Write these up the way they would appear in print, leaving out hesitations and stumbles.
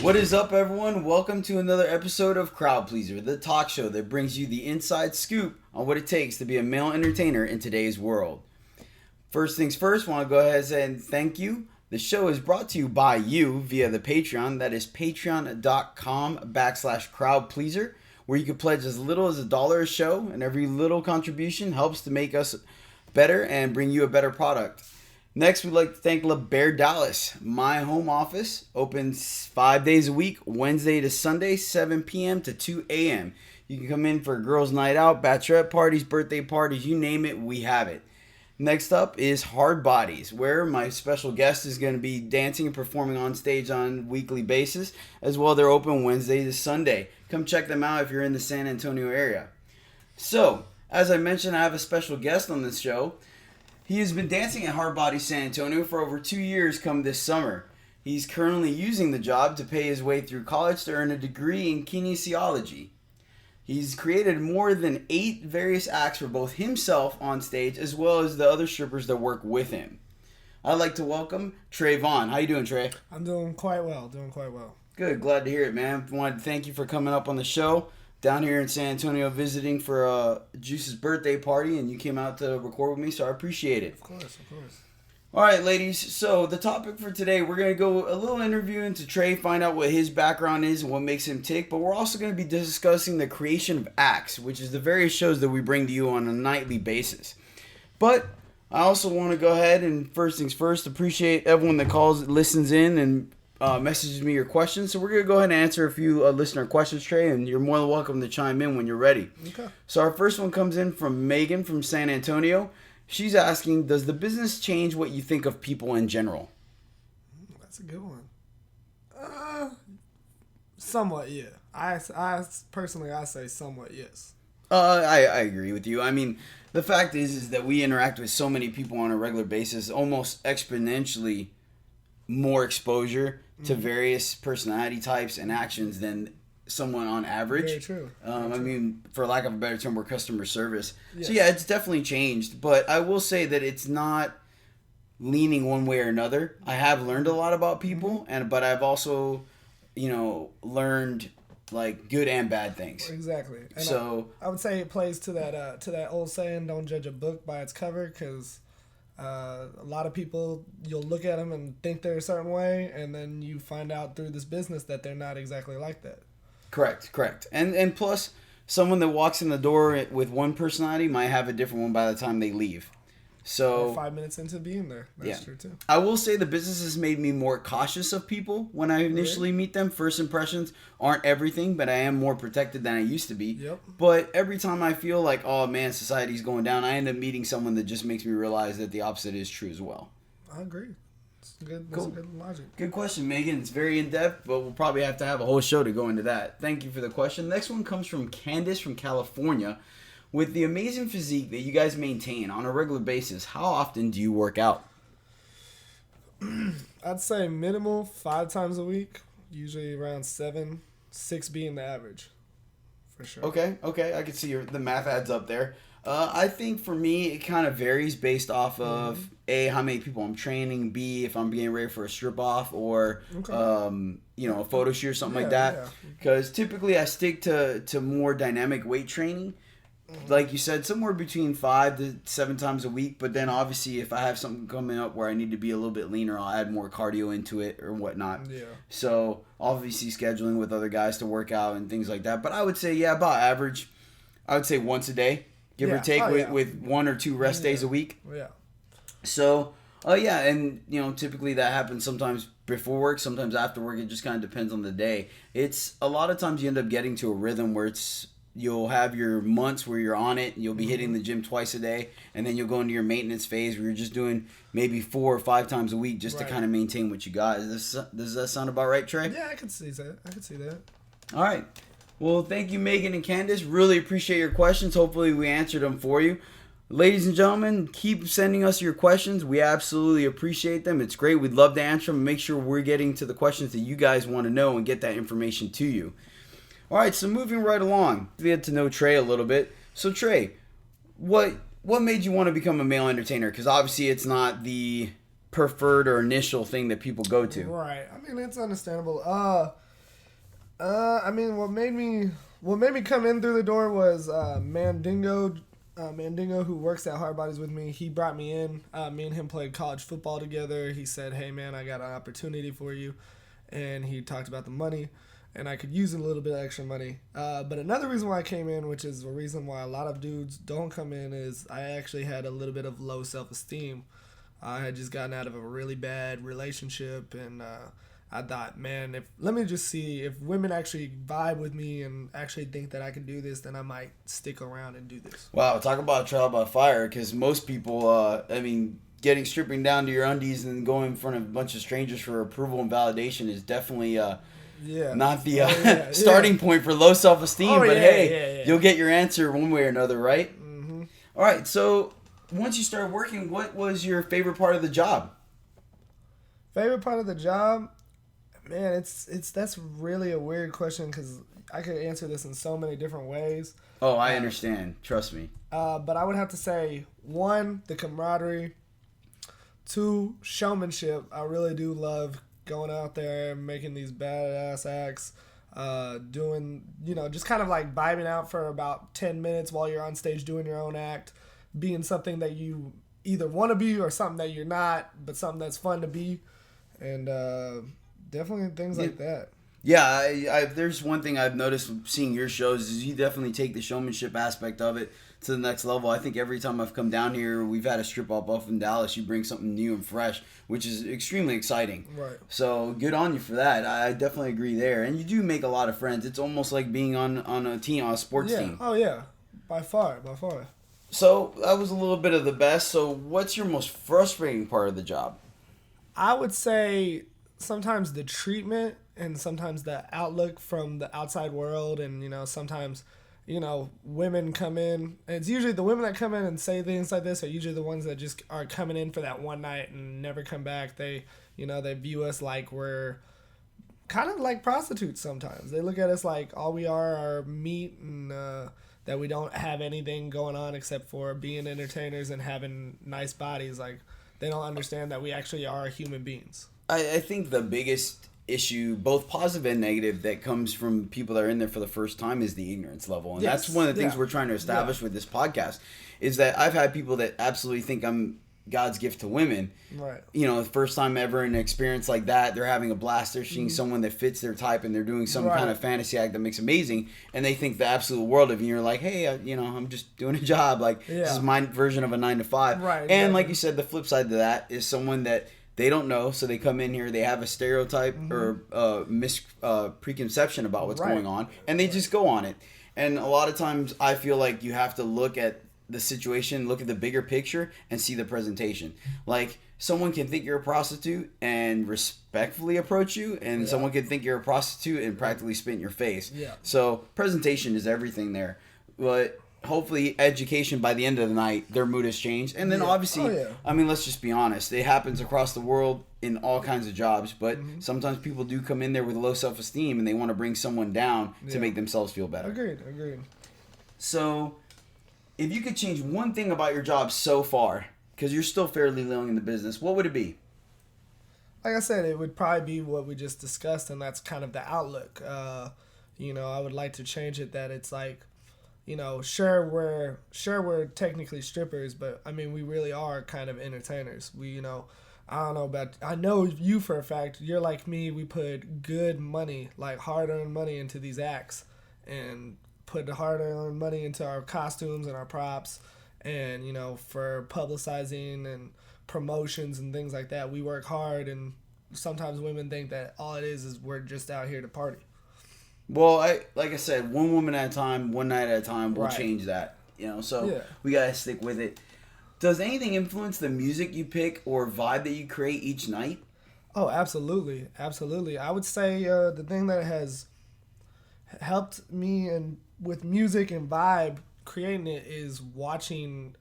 What is up, everyone? Welcome to another episode of Crowd Pleaser, the talk show that brings you the inside scoop on what it takes to be a male entertainer in today's world. First things first, want to go ahead and say thank you. The show is brought to you by you via the Patreon. That is patreon.com/crowdpleaser, where you can pledge as little as $1 a show, and every little contribution helps to make us better and bring you a better product. Next, we'd like to thank La Bear Dallas. My home office opens 5 days a week, Wednesday to Sunday, 7 p.m. to 2 a.m. You can come in for a girls' night out, bachelorette parties, birthday parties, you name it, we have it. Next up is Hard Bodies, where my special guest is going to be dancing and performing on stage on a weekly basis. As well, they're open Wednesday to Sunday. Come check them out if you're in the San Antonio area. So, as I mentioned, I have a special guest on this show. He has been dancing at Hard Bodies San Antonio for over 2 years come this summer. He's currently using the job to pay his way through college to earn a degree in kinesiology. He's created more than 8 various acts for both himself on stage as well as the other strippers that work with him. I'd like to welcome Tre Vaughn. How you doing, Tre? I'm doing quite well. Good, glad to hear it, man. I wanted to thank you for coming up on the show. Down here in San Antonio visiting for Juice's birthday party, and you came out to record with me, so I appreciate it. Of course. All right, ladies, so the topic for today, we're going to go a little interview into Tre, find out what his background is and what makes him tick, but we're also going to be discussing the creation of acts, which is the various shows that we bring to you on a nightly basis. But I also want to go ahead and, first things first, appreciate everyone that calls, listens in, and messages me your questions. So we're going to go ahead and answer a few listener questions, Tre, and you're more than welcome to chime in when you're ready. Okay. So our first one comes in from Megan from San Antonio. She's asking, does the business change what you think of people in general? That's a good one. Somewhat, yeah. I personally, I say somewhat, yes. I agree with you. I mean, the fact is that we interact with so many people on a regular basis, almost exponentially more exposure to various personality types and actions than someone on average. Very true. I mean, for lack of a better term, we're customer service. Yes. So yeah, it's definitely changed. But I will say that it's not leaning one way or another. I have learned a lot about people, but I've also, learned like good and bad things. Exactly. And So I would say it plays to that old saying, "Don't judge a book by its cover," because a lot of people, you'll look at them and think they're a certain way, and then you find out through this business that they're not exactly like that. Correct. And plus, someone that walks in the door with one personality might have a different one by the time they leave. So Or 5 minutes into being there. That's true too. I will say the business has made me more cautious of people when I initially meet them. First impressions aren't everything, but I am more protected than I used to be. Yep. But every time I feel like, oh man, society's going down, I end up meeting someone that just makes me realize that the opposite is true as well. I agree. That's Cool. a good logic. Good question, Megan. It's very in-depth, but we'll probably have to have a whole show to go into that. Thank you for the question. Next one comes from Candace from California. With the amazing physique that you guys maintain on a regular basis, how often do you work out? I'd say minimal 5 times a week, usually around 7, 6 being the average, for sure. Okay, I can see the math adds up there. I think for me, it kind of varies based off of A, how many people I'm training, B, if I'm getting ready for a strip off or, a photo shoot or something like that. Because typically I stick to more dynamic weight training. Like you said, somewhere between 5 to 7 times a week. But then obviously if I have something coming up where I need to be a little bit leaner, I'll add more cardio into it or whatnot. Yeah. So obviously scheduling with other guys to work out and things like that. But I would say, about average, I would say once a day. Give or take with 1 or 2 rest days a week. Yeah. So, and typically that happens sometimes before work, sometimes after work. It just kind of depends on the day. It's a lot of times you end up getting to a rhythm where you'll have your months where you're on it, and you'll be hitting the gym twice a day, and then you'll go into your maintenance phase where you're just doing maybe 4 or 5 times a week just to kind of maintain what you got. Does that sound about right, Tre? Yeah, I can see that. All right. Well, thank you, Megan and Candace. Really appreciate your questions. Hopefully we answered them for you. Ladies and gentlemen, keep sending us your questions. We absolutely appreciate them. It's great. We'd love to answer them and make sure we're getting to the questions that you guys want to know and get that information to you. All right, so moving right along, we had to know Tre a little bit. So Tre, what made you want to become a male entertainer? Because obviously it's not the preferred or initial thing that people go to. Right. I mean, it's understandable. I mean, what made me come in through the door was Mandingo, who works at Hard Bodies with me. He brought me in. Me and him played college football together. He said, "Hey, man, I got an opportunity for you," and he talked about the money, and I could use a little bit of extra money. But another reason why I came in, which is the reason why a lot of dudes don't come in, is I actually had a little bit of low self-esteem. I had just gotten out of a really bad relationship, and I thought, man, if let me just see if women actually vibe with me and actually think that I can do this, then I might stick around and do this. Wow, talk about a trial by fire, because most people, I mean, stripping down to your undies and going in front of a bunch of strangers for approval and validation is definitely Yeah. not the Yeah. starting point for low self-esteem. Oh, but yeah, hey, yeah. you'll get your answer one way or another, right? Mm-hmm. All right, so once you started working, what was your favorite part of the job? Favorite part of the job, man, it's that's really a weird question because I could answer this in so many different ways. Oh, I understand. Trust me. But I would have to say, one, the camaraderie. Two, showmanship. I really do love going out there and making these badass acts. Doing, just kind of like vibing out for about 10 minutes while you're on stage doing your own act. Being something that you either want to be or something that you're not, but something that's fun to be. And definitely things like that. Yeah, I there's one thing I've noticed seeing your shows is you definitely take the showmanship aspect of it to the next level. I think every time I've come down here, we've had a strip up in Dallas, you bring something new and fresh, which is extremely exciting. Right. So good on you for that. I definitely agree there. And you do make a lot of friends. It's almost like being on a team, on a sports team. Oh, yeah. By far. So that was a little bit of the best. So what's your most frustrating part of the job? I would say sometimes the treatment and sometimes the outlook from the outside world, and sometimes women come in, and it's usually the women that come in and say things like this are usually the ones that just are coming in for that one night and never come back. They they view us like we're kind of like prostitutes. Sometimes they look at us like all we are meat, and that we don't have anything going on except for being entertainers and having nice bodies. Like, they don't understand that we actually are human beings. I think the biggest issue, both positive and negative, that comes from people that are in there for the first time is the ignorance level. And Yes. that's one of the things Yeah. we're trying to establish with this podcast, is that I've had people that absolutely think I'm God's gift to women. Right. The first time ever in an experience like that, they're having a blast. They're seeing someone that fits their type, and they're doing some Right. kind of fantasy act that makes amazing, and they think the absolute world of you. You're like, hey, I'm just doing a job. Like, this is my version of a 9 to 5. Right, And exactly. like you said, the flip side to that is someone that they don't know, so they come in here, they have a stereotype or preconception about what's Right. going on, and they just go on it. And a lot of times I feel like you have to look at the situation, look at the bigger picture, and see the presentation. Like, someone can think you're a prostitute and respectfully approach you, and someone can think you're a prostitute and practically spit in your face. Yeah. So presentation is everything there. But hopefully education, by the end of the night, their mood has changed. And then obviously, Oh, yeah. I mean, let's just be honest. It happens across the world in all kinds of jobs, but sometimes people do come in there with low self-esteem and they want to bring someone down to make themselves feel better. Agreed. So, if you could change one thing about your job so far, because you're still fairly young in the business, what would it be? Like I said, it would probably be what we just discussed, and that's kind of the outlook. I would like to change it that it's like, sure we're technically strippers, but I mean we really are kind of entertainers. I don't know about, I know you for a fact, you're like me, we put good money, like hard-earned money into these acts, and put the hard-earned money into our costumes and our props, and for publicizing and promotions and things like that. We work hard, and sometimes women think that all it is we're just out here to party. Well, like I said, one woman at a time, one night at a time, we'll Right. change that. So Yeah. we gotta stick with it. Does anything influence the music you pick or vibe that you create each night? Oh, absolutely. I would say the thing that has helped me and with music and vibe creating it is watching.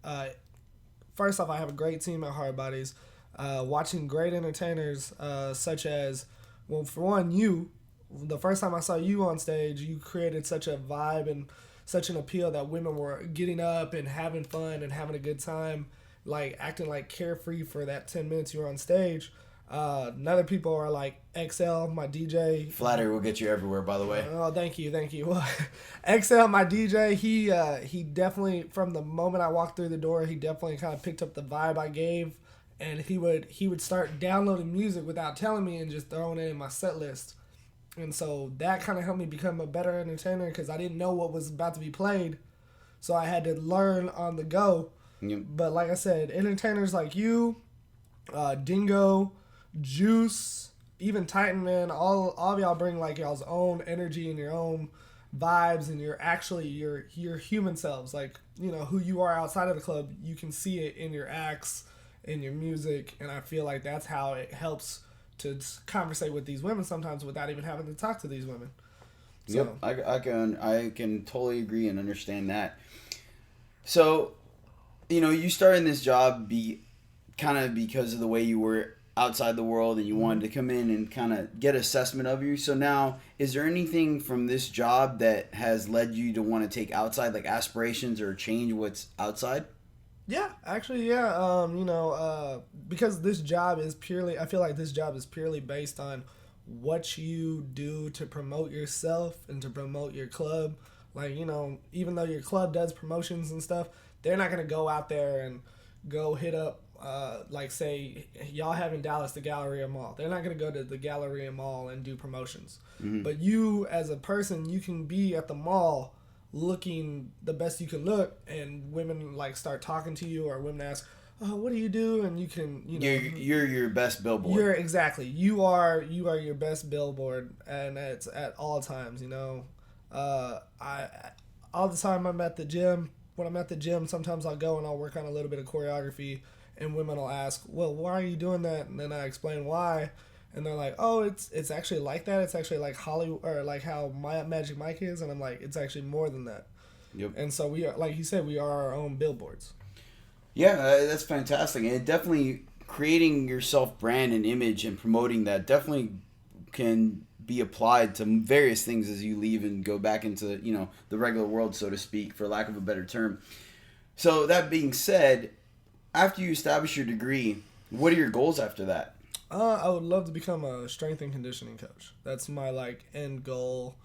First off, I have a great team at Hard Bodies. Watching great entertainers such as, well, for one, you. The first time I saw you on stage, you created such a vibe and such an appeal that women were getting up and having fun and having a good time, like acting like carefree for that 10 minutes you were on stage. Other people are like XL, my DJ. Flattery will get you everywhere, by the way. Oh, thank you. XL, my DJ, he definitely, from the moment I walked through the door, he definitely kind of picked up the vibe I gave, and he would start downloading music without telling me and just throwing it in my set list. And so that kind of helped me become a better entertainer because I didn't know what was about to be played, so I had to learn on the go. Yep. But like I said, entertainers like you, Dingo, Juice, even Titan, man, all of y'all bring like y'all's own energy and your own vibes, and you're actually your human selves, like, you know, who you are outside of the club. You can see it in your acts, in your music, and I feel like that's how it helps to conversate with these women sometimes without even having to talk to these women. So, yep, I can totally agree and understand that. So, you know, you started in this job kind of because of the way you were outside the world, and you wanted to come in and kind of get assessment of you. So now, is there anything from this job that has led you to want to take outside, like aspirations, or change what's outside? Yeah, actually, yeah. Because this job is purely, I feel like this job is purely based on what you do to promote yourself and to promote your club. Like, you know, even though your club does promotions and stuff, they're not going to go out there and go hit up, like, say, y'all have in Dallas the Galleria Mall. They're not going to go to the Galleria Mall and do promotions. Mm-hmm. But you, as a person, you can be at the mall looking the best you can look, and women, like, start talking to you, or women ask, oh, what do you do? And you can, you know, you're your best billboard. You are your best billboard, and it's at all times, you know. All the time I'm at the gym. When I'm at the gym, sometimes I'll go and I'll work on a little bit of choreography, and women will ask, well, why are you doing that? And then I explain why, and they're like, oh, it's actually like that. It's actually like Hollywood, or like how my Magic Mike is. And I'm like, it's actually more than that. Yep. And so we are, like you said, we are our own billboards. Yeah, that's fantastic. And it definitely, creating your self brand and image and promoting that definitely can be applied to various things as you leave and go back into, you know, the regular world, so to speak, for lack of a better term. So that being said, after you establish your degree, what are your goals after that? I would love to become a strength and conditioning coach. That's my, like, end goal,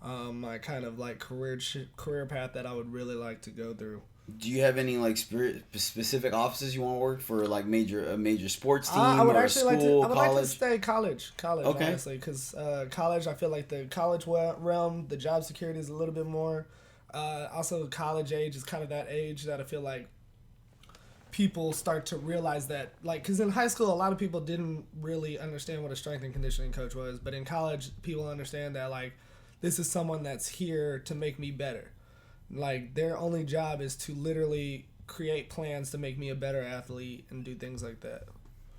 my kind of, like, career path that I would really like to go through. Do you have any, like, specific offices you want to work for, like a major sports team, I would or actually school, like to college? stay college, okay. Honestly, because college, I feel like the college realm, the job security is a little bit more. Also, college age is kind of that age that I feel like people start to realize that, like, because in high school, a lot of people didn't really understand what a strength and conditioning coach was, but in college, people understand that, like, this is someone that's here to make me better. Like, their only job is to literally create plans to make me a better athlete and do things like that.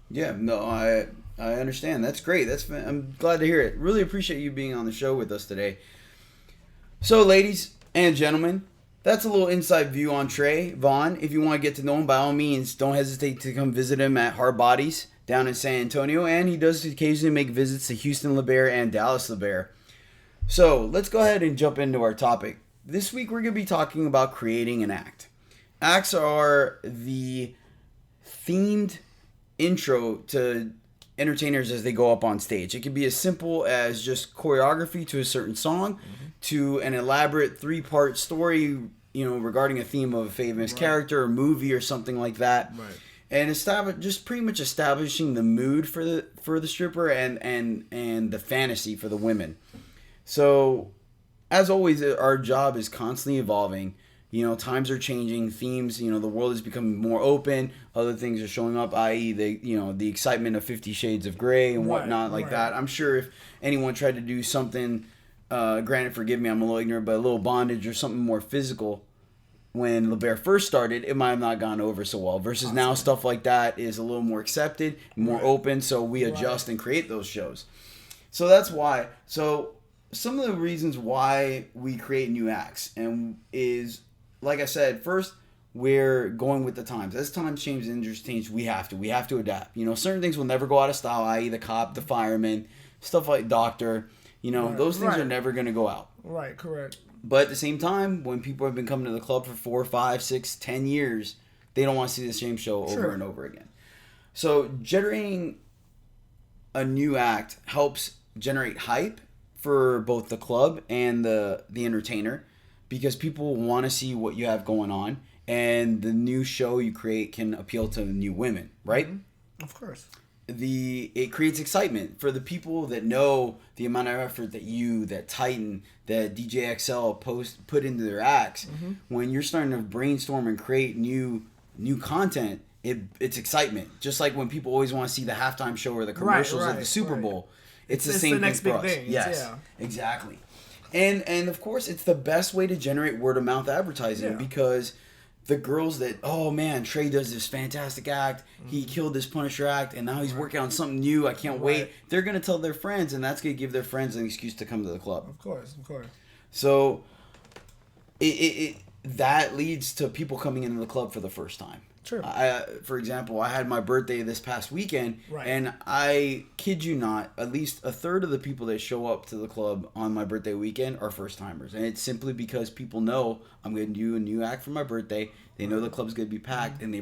Yeah, no, I understand. That's great. I'm glad to hear it. Really appreciate you being on the show with us today. So, ladies and gentlemen, that's a little inside view on Tre Vaughn. If you want to get to know him, by all means, don't hesitate to come visit him at Hard Bodies down in San Antonio. And he does occasionally make visits to Houston LeBaire and Dallas LeBaire. So, let's go ahead and jump into our topic. This week, we're going to be talking about creating an act. Acts are the themed intro to entertainers as they go up on stage. It can be as simple as just choreography to a certain song, to an elaborate 3-part story, you know, regarding a theme of a famous character or movie or something like that. Right. And just pretty much establishing the mood for the stripper and the fantasy for the women. So, as always, our job is constantly evolving. You know, times are changing, themes, you know, the world is becoming more open, other things are showing up, i.e. the excitement of 50 Shades of Grey and whatnot like that. I'm sure if anyone tried to do something, granted, forgive me, I'm a little ignorant, but a little bondage or something more physical when LeBaire first started, it might have not gone over so well. Versus now, stuff like that is a little more accepted, more open, so we adjust and create those shows. So that's why. So some of the reasons why we create new acts and is, like I said, first, we're going with the times. As times change, the industry change, we have to adapt. You know, certain things will never go out of style, i.e. the cop, the fireman, stuff like doctor. You know, those things are never going to go out. Right, correct. But at the same time, when people have been coming to the club for 4, 5, 6, 10 years, they don't want to see the same show over and over again. So generating a new act helps generate hype for both the club and the entertainer, because people want to see what you have going on, and the new show you create can appeal to new women, right? Mm-hmm. Of course. It creates excitement for the people that know the amount of effort that Titan, that DJ XL put into their acts. Mm-hmm. When you're starting to brainstorm and create new content, it's excitement. Just like when people always want to see the halftime show or the commercials at the Super Bowl. It's the same thing for us. Thing. Yes, exactly. And of course, it's the best way to generate word of mouth advertising, because the girls that, oh man, Tre does this fantastic act, he killed this Punisher act, and now he's working on something new, I can't wait. They're going to tell their friends, and that's going to give their friends an excuse to come to the club. Of course. So that leads to people coming into the club for the first time. True. For example, I had my birthday this past weekend, and I kid you not, at least a third of the people that show up to the club on my birthday weekend are first timers, and it's simply because people know I'm going to do a new act for my birthday. They know the club's going to be packed, and they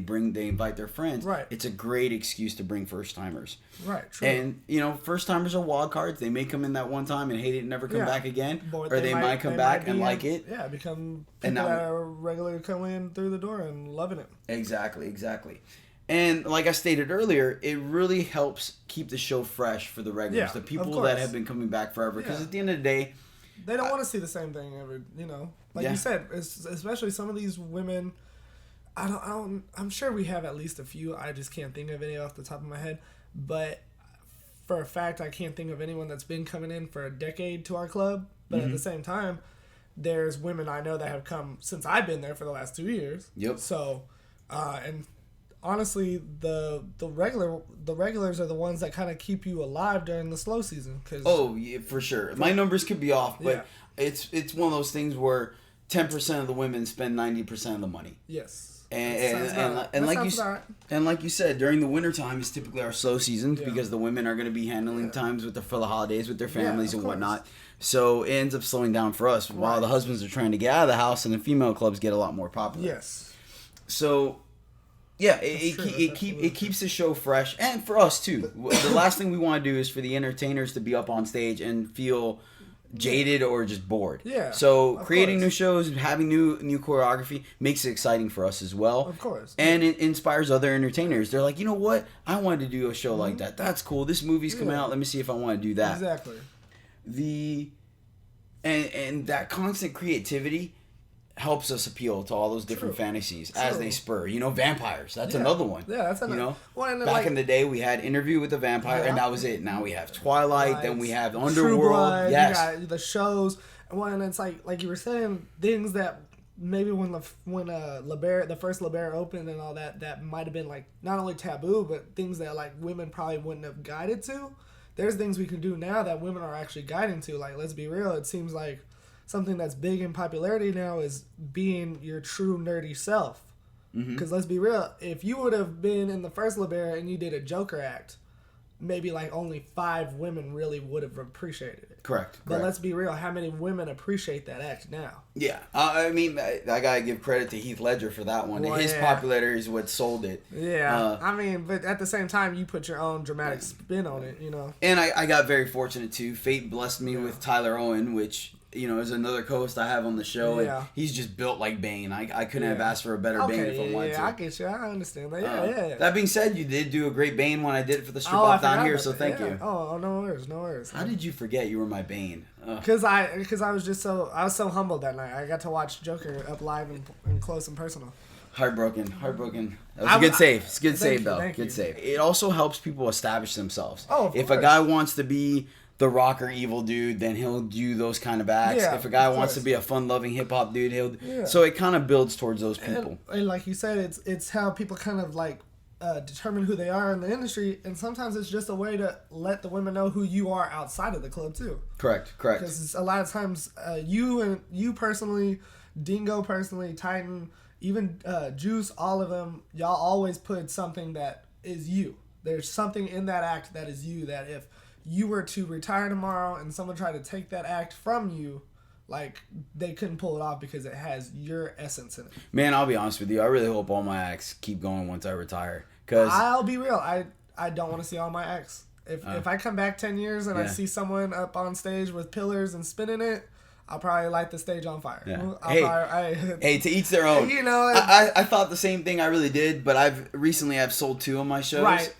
invite their friends. Right. It's a great excuse to bring first timers. Right. True. And first timers are wild cards. They may come in that one time and hate it and never come back again, or they might come back and like it. Yeah, become people that are regularly coming in through the door and loving it. Exactly. And like I stated earlier, it really helps keep the show fresh for the regulars, the people that have been coming back forever. Because at the end of the day, they don't want to see the same thing every. Like you said, especially some of these women. I'm sure we have at least a few. I just can't think of any off the top of my head. But for a fact, I can't think of anyone that's been coming in for a decade to our club. But at the same time, there's women I know that have come since I've been there for the last 2 years. Yep. So, and honestly, the regulars are the ones that kind of keep you alive during the slow season. Yeah, for sure. My numbers could be off, but it's one of those things where 10% of the women spend 90% of the money. Yes. And like you said, during the wintertime is typically our slow seasons, because the women are going to be handling times for the holidays with their families and whatnot. So it ends up slowing down for us while the husbands are trying to get out of the house, and the female clubs get a lot more popular. Yes. So it keeps the show fresh, and for us too. The last thing we want to do is for the entertainers to be up on stage and feel jaded or just bored. Yeah. So creating new shows and having new choreography makes it exciting for us as well. Of course. And it inspires other entertainers. They're like, you know what? I wanted to do a show like that. That's cool. This movie's coming out. Let me see if I want to do that. Exactly. And that constant creativity helps us appeal to all those different fantasies as they spur. Vampires. That's another one. Yeah, that's another. Back in the day, we had Interview with the Vampire, and that was it. Now we have Twilight, then we have Underworld. True Blood, yes, you got the shows. And it's like you were saying, things that maybe when the first LeBaron opened and all that might have been like not only taboo, but things that like women probably wouldn't have guided to. There's things we can do now that women are actually guiding to. Like, let's be real. It seems like something that's big in popularity now is being your true nerdy self. Because let's be real, if you would have been in the first LeBaron and you did a Joker act, maybe like only 5 women really would have appreciated it. Correct. But let's be real, how many women appreciate that act now? Yeah. I mean, I gotta give credit to Heath Ledger for that one. His popularity is what sold it. Yeah. But at the same time, you put your own dramatic spin on it, And I got very fortunate too. Fate blessed me with Tyler Owen, which is another co-host I have on the show, and he's just built like Bane. I couldn't have asked for a better Bane if I wanted to. I get you. I understand that. That being said, you did do a great Bane when I did it for the strip off down here, so thank you. Oh, no worries. How did you forget you were my Bane? Because I was so humbled that night. I got to watch Joker up live and close and personal. Heartbroken. That was a good save. It's a good save, though. Good save. It also helps people establish themselves. Oh, if a guy wants to be the rocker evil dude, then he'll do those kind of acts. If a guy wants to be a fun-loving hip-hop dude, so it kind of builds towards those people. And like you said, it's how people kind of like determine who they are in the industry, and sometimes it's just a way to let the women know who you are outside of the club too. Correct. Because a lot of times, you personally, Dingo personally, Titan, even Juice, all of them, y'all always put something that is you. There's something in that act that is you, that if you were to retire tomorrow and someone tried to take that act from you, like, they couldn't pull it off because it has your essence in it. Man, I'll be honest with you. I really hope all my acts keep going once I retire. Cause I'll be real. I don't want to see all my acts If I come back 10 years and I see someone up on stage with pillars and spinning it, I'll probably light the stage on fire. Yeah. Hey, to each their own. You know, I thought the same thing. I really did, but I've sold 2 of my shows. Right,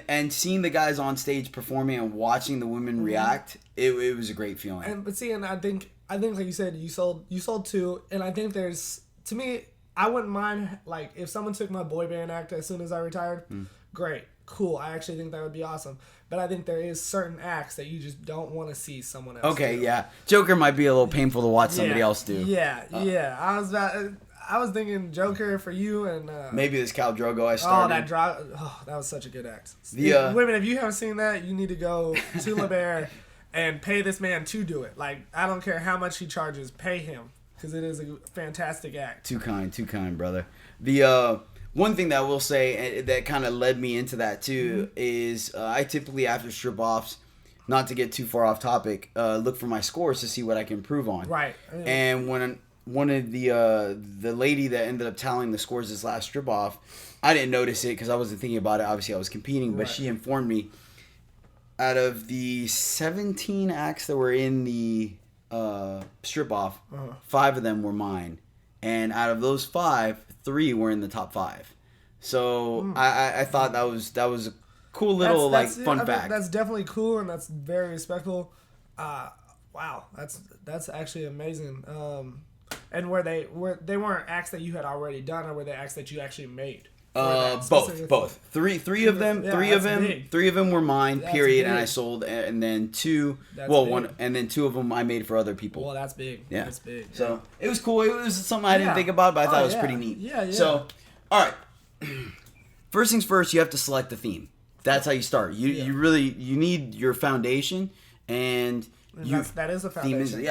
and seeing the guys on stage performing and watching the women react, it was a great feeling. And I think like you said, you sold 2, and I think there's, to me, I wouldn't mind like if someone took my boy band act as soon as I retired. Great, cool. I actually think that would be awesome. But I think there is certain acts that you just don't want to see someone else do. Yeah. Joker might be a little painful to watch somebody else do. Yeah. I was thinking Joker for you and... maybe this Khal Drogo I started. That was such a good act. The, women, if you haven't seen that, you need to go to La Bear and pay this man to do it. Like, I don't care how much he charges, pay him. Because it is a fantastic act. Too kind, brother. The... one thing that I will say that kind of led me into that too is I typically after strip offs, not to get too far off topic, look for my scores to see what I can improve on. Right. And when one of the lady that ended up tallying the scores this last strip off, I didn't notice it because I wasn't thinking about it. Obviously, I was competing, but she informed me out of the 17 acts that were in the strip off, 5 of them were mine, and out of those 5. 3 were in the top 5, so I thought that was a cool little fun fact. That's definitely cool and that's very respectful. Wow, that's actually amazing. And were they weren't acts that you had already done, or were they acts that you actually made? Both. Three of them were mine. That's period, big. and I sold, and then 2. That's well, big. 1, and then 2 of them I made for other people. Well, that's big. Yeah, that's big. So it was cool. It was something I didn't think about, but I thought it was pretty neat. Yeah. So, all right. First things first, you have to select the theme. That's how you start. You need your foundation, and that is a foundation.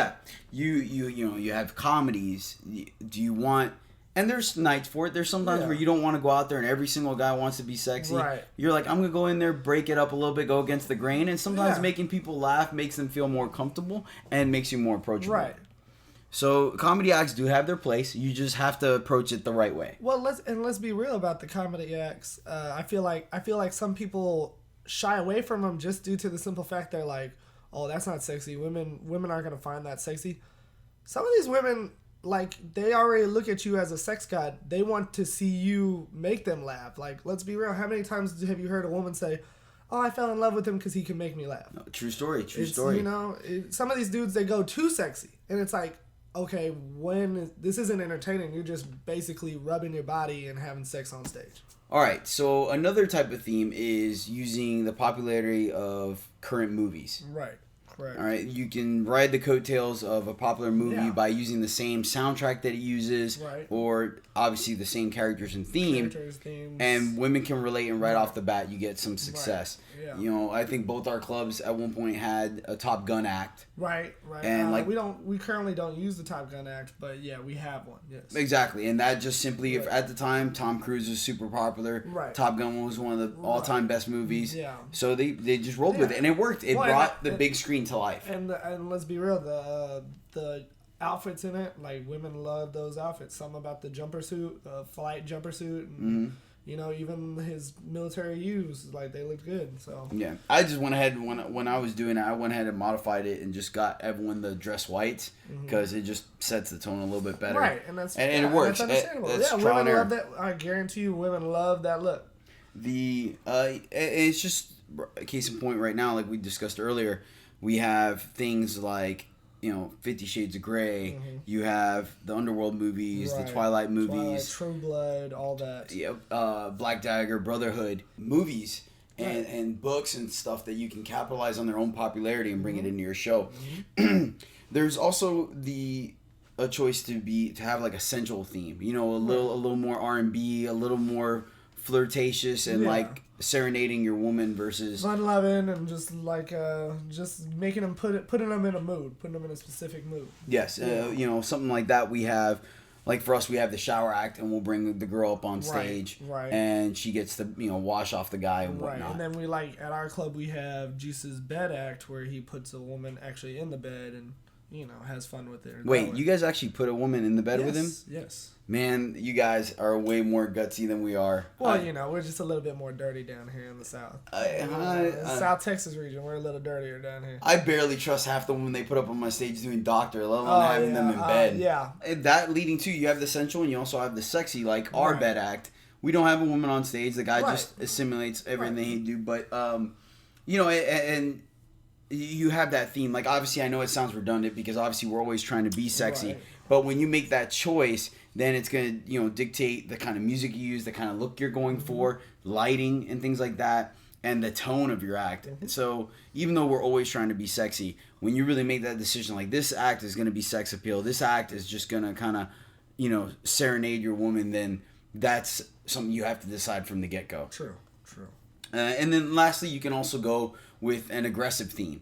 You have comedies. Do you want? And there's nights for it. There's sometimes where you don't want to go out there and every single guy wants to be sexy. Right. You're like, I'm going to go in there, break it up a little bit, go against the grain. And sometimes making people laugh makes them feel more comfortable and makes you more approachable. Right. So comedy acts do have their place. You just have to approach it the right way. Well, let's be real about the comedy acts. I feel like some people shy away from them just due to the simple fact they're like, oh, that's not sexy. Women aren't going to find that sexy. Some of these women... like, they already look at you as a sex god. They want to see you make them laugh. Like, let's be real. How many times have you heard a woman say, oh, I fell in love with him because he can make me laugh? No, true story. You know, some of these dudes, they go too sexy. And it's like, okay, this isn't entertaining. You're just basically rubbing your body and having sex on stage. All right. So another type of theme is using the popularity of current movies. Right. Correct. All right, you can ride the coattails of a popular movie by using the same soundtrack that it uses, or obviously the same characters and themes, and women can relate, and right off the bat you get some success. Right. Yeah. You know, I think both our clubs at one point had a Top Gun act. Right. And we currently don't use the Top Gun act, but yeah, we have one. Yes. Exactly, and that just simply, if at the time Tom Cruise was super popular, Top Gun was one of the all-time best movies. Yeah. So they just rolled with it, and it worked. It brought the big screen to life. And let's be real, the outfits in it, like, women love those outfits. Something about the jumper suit, the flight jumper suit, and you know, even his military use, like, they looked good. So yeah, I just went ahead when I was doing it. I went ahead and modified it and just got everyone to dress whites because it just sets the tone a little bit better. Right, and that's and it works. That's understandable. Women love that. I guarantee you, women love that look. It's just a case in point right now, like we discussed earlier. We have things like, you know, 50 Shades of Grey. You have the Underworld movies, the Twilight movies. True Blood, all that. Yeah, Black Dagger, Brotherhood. Movies and books and stuff that you can capitalize on their own popularity and bring it into your show. There's also a choice to have like a sensual theme. You know, a little more R&B, a little more flirtatious and like serenading your woman versus fun loving and just like just making them putting them in a mood, putting them in a specific mood. Yes, you know, something like that. We have, like, for us, we have the shower act, and we'll bring the girl up on stage, and she gets to, you know, wash off the guy and whatnot. And then we, like, at our club, we have Juice's bed act, where he puts a woman actually in the bed, and has fun with it. Wait, you guys actually put a woman in the bed with him? Yes. Man, you guys are way more gutsy than we are. Well, we're just a little bit more dirty down here in the South. South Texas region, we're a little dirtier down here. I barely trust half the women they put up on my stage doing doctor, let alone having them in bed. And that leading to, you have the sensual and you also have the sexy, like our bed act. We don't have a woman on stage. The guy just assimilates everything he do. But, and you have that theme. Like, obviously, I know it sounds redundant because obviously we're always trying to be sexy. Right. But when you make that choice, then it's going to, dictate the kind of music you use, the kind of look you're going for, lighting and things like that, and the tone of your act. So even though we're always trying to be sexy, when you really make that decision, like this act is going to be sex appeal, this act is just going to kind of, serenade your woman, then that's something you have to decide from the get-go. True. And then lastly, you can also go with an aggressive theme.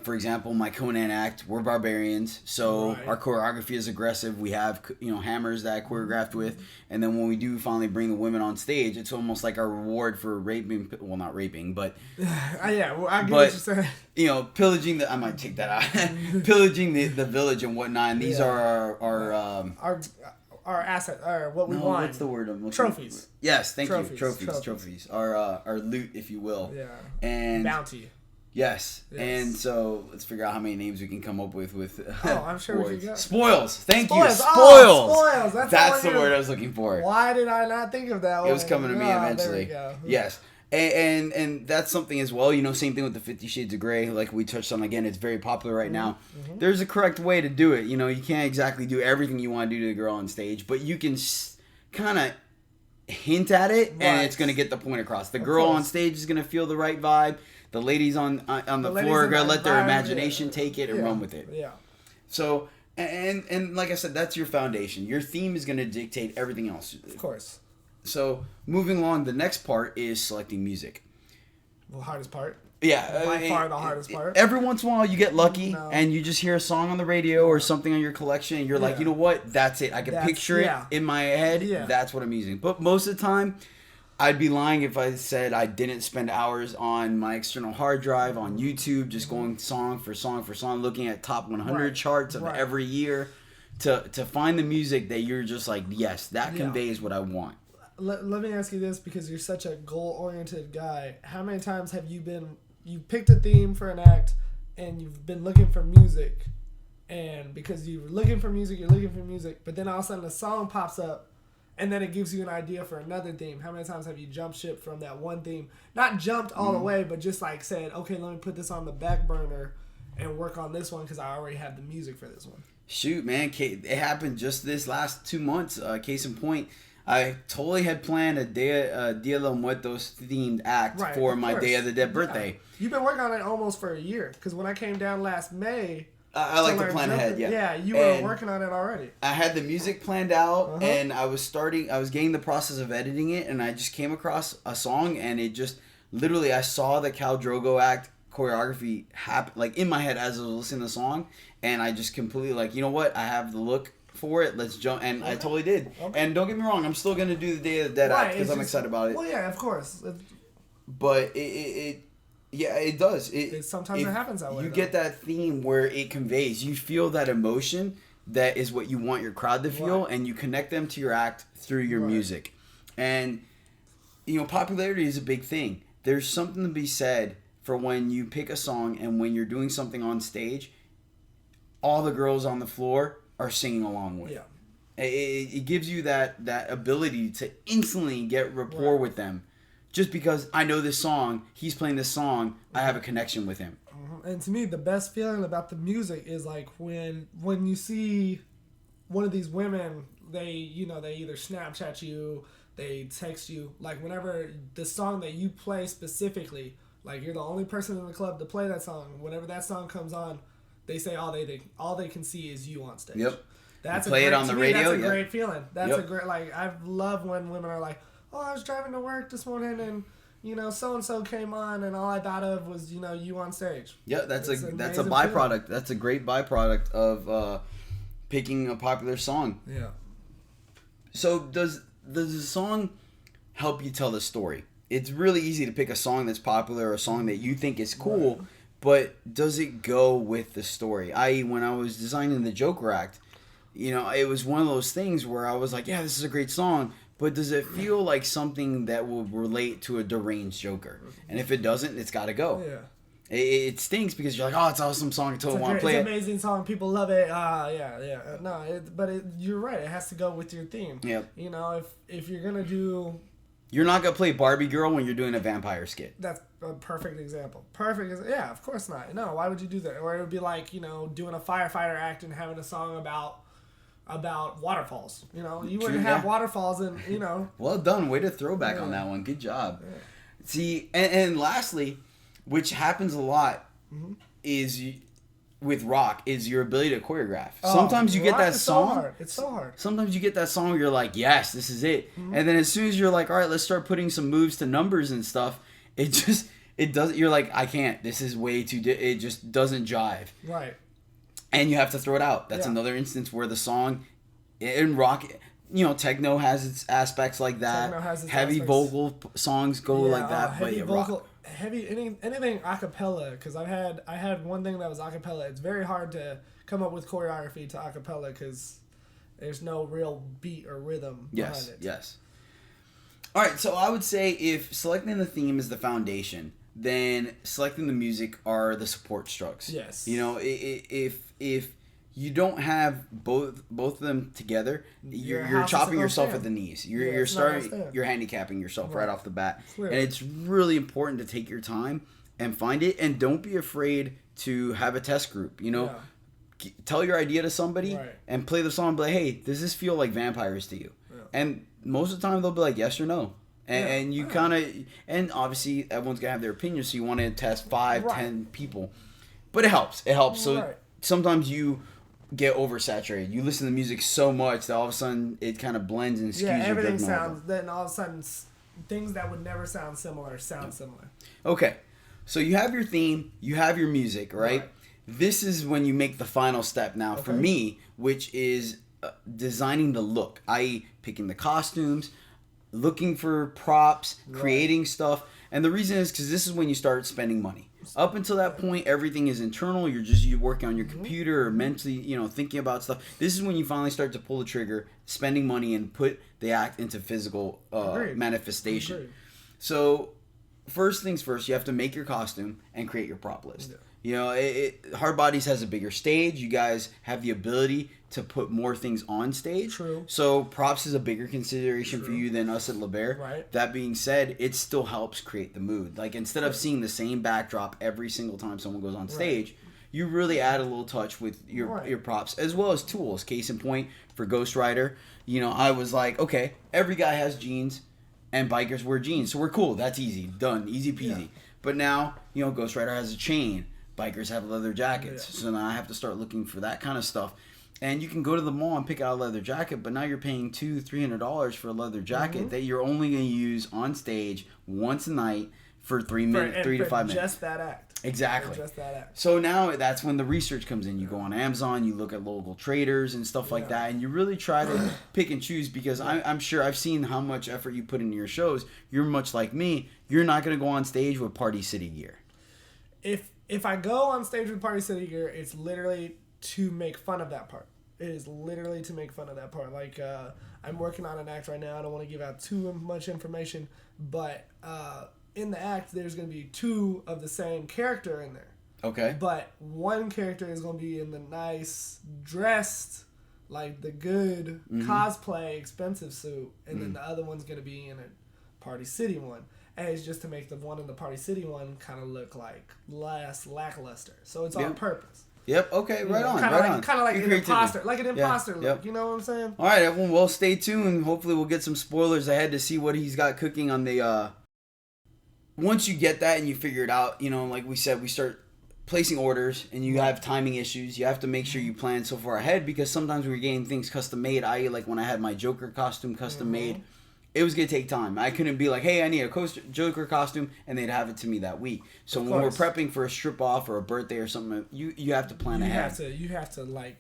For example, my Conan act, we're barbarians, so our choreography is aggressive. We have, hammers that I choreographed with, and then when we do finally bring the women on stage, it's almost like our reward for raping, well, not raping, but... I get what you're saying. Pillaging I might take that out, pillaging the village and whatnot, and these are our asset, or what we want. What's the word I'm looking Trophies. For? Yes, thank you. Trophies. Our loot, if you will. Yeah. And bounty. Yes. And so let's figure out how many names we can come up with. I'm sure we can go. Spoils. Thank you. Spoils. Spoils. That's the word I was looking for. Why did I not think of that one? It was coming to me eventually. There we go. Yes. And that's something as well, same thing with the 50 Shades of Grey, like we touched on again, it's very popular right now. There's a correct way to do it. You can't exactly do everything you want to do to the girl on stage, but you can kind of hint at it, and it's going to get the point across. The girl on stage is going to feel the right vibe. The ladies on the floor are going to let their imagination take it and run with it. Yeah. So, and like I said, that's your foundation. Your theme is going to dictate everything else. Of course. So, moving along, the next part is selecting music. The hardest part? Yeah. By far the hardest part. Every once in a while you get lucky and you just hear a song on the radio or something on your collection and you're like, you know what? That's it. I can picture it in my head. Yeah. That's what I'm using. But most of the time, I'd be lying if I said I didn't spend hours on my external hard drive on YouTube, just going song for song for song, looking at top 100 charts of every year to find the music that you're just like, yes, that conveys what I want. Let me ask you this, because you're such a goal-oriented guy. How many times have you picked a theme for an act and you've been looking for music, and because you're looking for music, but then all of a sudden a song pops up and then it gives you an idea for another theme? How many times have you jumped ship from that one theme? Not jumped all the way, but just like said, okay, let me put this on the back burner and work on this one because I already have the music for this one. Shoot, man. It happened just this last 2 months. Case in point, I totally had planned a Dia de los Muertos themed act for my Day of the Dead birthday. Yeah. You've been working on it almost for a year, because when I came down last May... I like to plan ahead, Yeah, you were working on it already. I had the music planned out, and I was getting the process of editing it, and I just came across a song, and it just, literally, I saw the Khal Drogo act choreography happen, like, in my head as I was listening to the song, and I just completely, like, you know what, I have the look for it, let's jump, and I totally did. And don't get me wrong, I'm still going to do the Day of the Dead act, because I'm excited about it. Well, yeah, of course. But it does. Sometimes it happens that way. You get that theme where it conveys. You feel that emotion that is what you want your crowd to feel, and you connect them to your act through your music. And, popularity is a big thing. There's something to be said for when you pick a song and when you're doing something on stage, all the girls on the floor are singing along with. Yeah. It gives you that ability to instantly get rapport with them. Just because I know this song, he's playing this song, I have a connection with him. And to me, the best feeling about the music is like when you see one of these women, they either Snapchat you, they text you, like whenever the song that you play specifically, like you're the only person in the club to play that song. Whenever that song comes on, they say all they can see is you on stage. Yep. That's play it on the radio. That's a great feeling. That's a great, like, I love when women are like, oh, I was driving to work this morning and, so-and-so came on and all I thought of was, you on stage. Yeah, that's a byproduct. Feeling. That's a great byproduct of picking a popular song. Yeah. So does the song help you tell the story? It's really easy to pick a song that's popular or a song that you think is cool, but does it go with the story? I.e., when I was designing the Joker act, it was one of those things where I was like, yeah, this is a great song, but does it feel like something that will relate to a deranged Joker? And if it doesn't, it's got to go. Yeah. It stinks because you're like, oh, it's an awesome song. I totally want to play it. It's an amazing song. People love it. Yeah. No, you're right. It has to go with your theme. Yep. If you're going to do... You're not going to play Barbie Girl when you're doing a vampire skit. That's a perfect example. Yeah, of course not. No, why would you do that? Or it would be like, doing a firefighter act and having a song about waterfalls. You wouldn't have waterfalls and, Well done. Way to throw back on that one. Good job. Yeah. See, and lastly... which happens a lot, is with rock is your ability to choreograph. Sometimes you get that song. It's so hard. Sometimes you get that song where you're like, yes, this is it. And then as soon as you're like, all right, let's start putting some moves to numbers and stuff, it doesn't. You're like, I can't. This is way too. It just doesn't jive. Right. And you have to throw it out. That's another instance where the song in rock. Techno has its aspects like that. Heavy vocal songs go like that. Heavy vocal. Anything acapella, because I had one thing that was acapella. It's very hard to come up with choreography to acapella because there's no real beat or rhythm behind it. Yes. All right, so I would say if selecting the theme is the foundation, then selecting the music are the support strokes. Yes. If you don't have both of them together, you're chopping yourself at the knees. You're handicapping yourself right off the bat. Clearly. And it's really important to take your time and find it, and don't be afraid to have a test group. Tell your idea to somebody and play the song. Be like, hey, does this feel like vampires to you? Yeah. And most of the time they'll be like yes or no. And you kind of, and obviously everyone's gonna have their opinion, so you want to test 5-10 people, but it helps. So sometimes you get oversaturated. You listen to music so much that all of a sudden it kind of blends and skews your judgment. Everything sounds. Then all of a sudden, things that would never sound similar sound similar. Okay, so you have your theme, you have your music, right? This is when you make the final step now for me, which is designing the look, i.e., picking the costumes, looking for props, creating stuff, and the reason is because this is when you start spending money. Up until that point, everything is internal. You're working on your computer or mentally, thinking about stuff. This is when you finally start to pull the trigger, spending money, and put the act into physical manifestation. Agreed. So, first things first, you have to make your costume and create your prop list. Hard Bodies has a bigger stage. You guys have the ability to put more things on stage. True. So props is a bigger consideration for you than us at LeBaire. Right. That being said, it still helps create the mood. Like instead of seeing the same backdrop every single time someone goes on stage, you really add a little touch with your props as well as tools. Case in point, for Ghost Rider, I was like, okay, every guy has jeans and bikers wear jeans. So we're cool. That's easy. Done. Easy peasy. Yeah. But now, Ghost Rider has a chain. Bikers have leather jackets. So now I have to start looking for that kind of stuff. And you can go to the mall and pick out a leather jacket, but now you're paying $200-$300 for a leather jacket that you're only going to use on stage once a night for 3 to 5 minutes. Just that act. Exactly. Just that act. So now that's when the research comes in. You go on Amazon, you look at local traders and stuff like that, and you really try to pick and choose because I'm sure I've seen how much effort you put into your shows. You're much like me. You're not going to go on stage with Party City gear. If I go on stage with Party City gear, it's literally to make fun of that part. It is literally to make fun of that part. Like, I'm working on an act right now. I don't want to give out too much information, but in the act, there's going to be 2 of the same character in there. Okay. But one character is going to be in the nice, dressed, like the good cosplay, expensive suit, and then the other one's going to be in a Party City one. And it's just to make the one in the Party City one kind of look like less lackluster. So it's on purpose. Yep. Okay. Right on. Kind of like an imposter, look. Yep. You know what I'm saying? All right, everyone. Well, stay tuned. Hopefully, we'll get some spoilers ahead to see what he's got cooking on the. Once you get that and you figure it out, like we said, we start placing orders, and you have timing issues. You have to make sure you plan so far ahead because sometimes we're getting things custom made. I.e., like when I had my Joker costume custom made. It was going to take time. I couldn't be like, hey, I need a Joker costume, and they'd have it to me that week. So when we're prepping for a strip-off or a birthday or something, you have to plan ahead. You have to,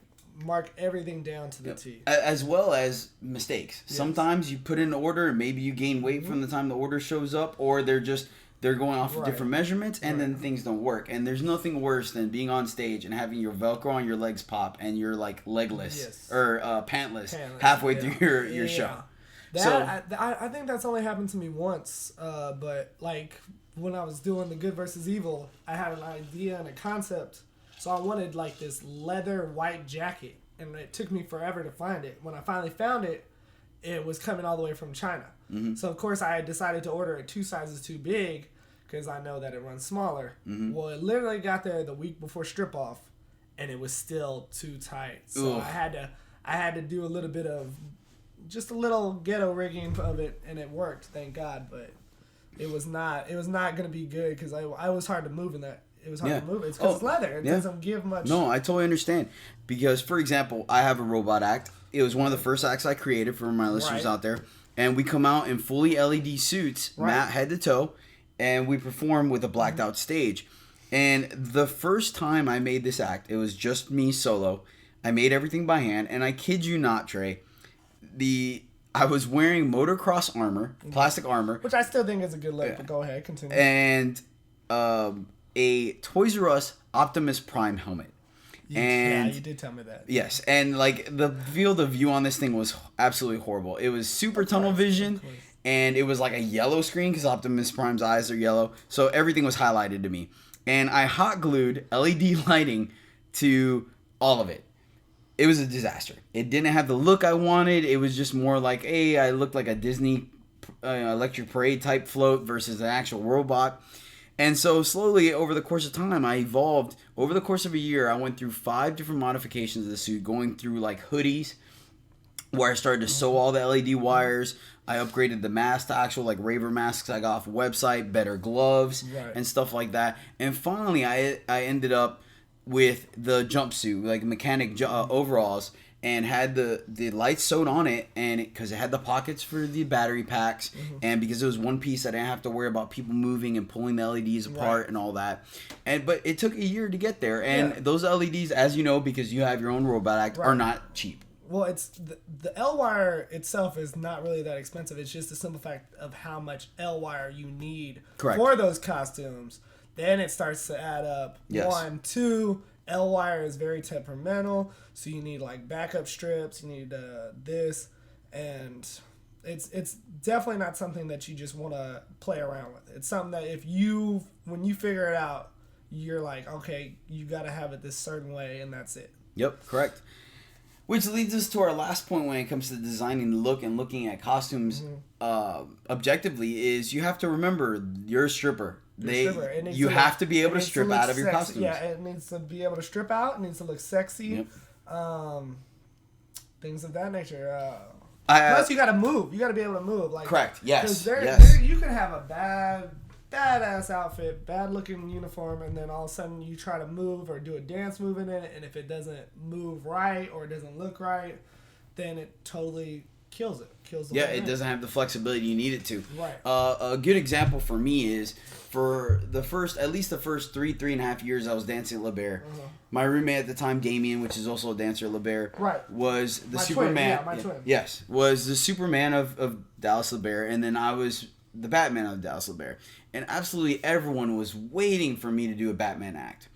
mark everything down to the T. As well as mistakes. Yes. Sometimes you put in an order, and maybe you gain weight from the time the order shows up, or they're just they're going off of Right. different measurements, and then Right. things don't work. And there's nothing worse than being on stage and having your Velcro on your legs pop and you're like legless Yes. or pantless Pantless, halfway yeah. through your show. I think that's only happened to me once, but like when I was doing the Good versus Evil, I had an idea and a concept, so I wanted like this leather white jacket, and it took me forever to find it. When I finally found it, it was coming all the way from China. Mm-hmm. So of course I had decided to order it 2 sizes too big because I know that it runs smaller. Mm-hmm. Well, it literally got there the week before strip off, and it was still too tight. So Oof. I had to do a little bit of just a little ghetto rigging of it, and it worked, thank God. But it was not gonna be good because I was hard to move in that. It was hard to move. It's because it's leather. It doesn't give much. No, I totally understand. Because, for example, I have a robot act. It was one of the first acts I created for my listeners out there. And we come out in fully LED suits, matte head to toe, and we perform with a blacked out stage. And the first time I made this act, it was just me solo. I made everything by hand, and I kid you not, Trey, I was wearing motocross armor, plastic armor, which I still think is a good look. But go ahead, continue. and a Toys R Us Optimus Prime helmet. And you did tell me that. yes, and like the field of view on this thing was absolutely horrible. It was super tunnel vision, and it was like a yellow screen because Optimus Prime's eyes are yellow, so everything was highlighted to me. And I hot glued LED lighting to all of it. It was a disaster. It didn't have the look I wanted. It was just more like, hey, I looked like a Disney electric parade type float versus an actual robot. And so slowly over the course of time, I evolved. Over the course of a year, I went through 5 different modifications of the suit, going through like hoodies, where I started to sew all the LED wires. I upgraded the mask to actual like raver masks I got off a website, better gloves, and stuff like that. And finally, I ended up with the jumpsuit, like mechanic overalls, and had the lights sewed on it, and because it had the pockets for the battery packs, and because it was one piece, I didn't have to worry about people moving and pulling the LEDs apart and all that. But it took a year to get there, and those LEDs, as you know, because you have your own robot act, are not cheap. Well, it's the L wire itself is not really that expensive. It's just the simple fact of how much L wire you need for those costumes. Then it starts to add up. 1, 2. L wire is very temperamental, so you need like backup strips. You need this, and it's definitely not something that you just want to play around with. It's something that when you figure it out, you're like, okay, you got to have it this certain way, and that's it. Yep, correct. Which leads us to our last point when it comes to designing the look and looking at costumes objectively is you have to remember you're a stripper. You have to be able to strip out of your costumes. Yeah, it needs to be able to strip out. It needs to look sexy. Things of that nature. Plus, you got to move. You got to be able to move. Like, correct. Yes. Because you can have a badass outfit, bad looking uniform, and then all of a sudden you try to move or do a dance move in it, and if it doesn't move right or it doesn't look right, then it totally kills it. It doesn't have the flexibility you need it to. Right. A good example for me is for at least the first 3.5 years I was dancing at La Bear. My roommate at the time, Damien, which is also a dancer at La Bear, was the Superman. Twin. Yes, was the Superman of Dallas La Bear, and then I was the Batman of Dallas La Bear. And absolutely everyone was waiting for me to do a Batman act.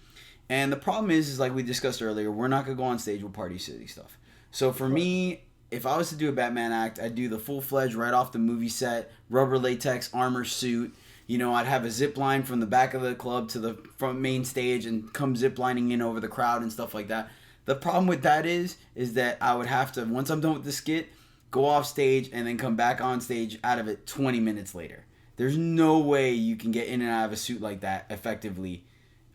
And the problem is like we discussed earlier, we're not going to go on stage with Party City stuff. So for me, if I was to do a Batman act, I'd do the full-fledged right off the movie set, rubber latex armor suit. You know, I'd have a zip line from the back of the club to the front main stage and come zip lining in over the crowd and stuff like that. The problem with that is that I would have to, once I'm done with the skit, go off stage and then come back on stage out of it 20 minutes later. There's no way you can get in and out of a suit like that effectively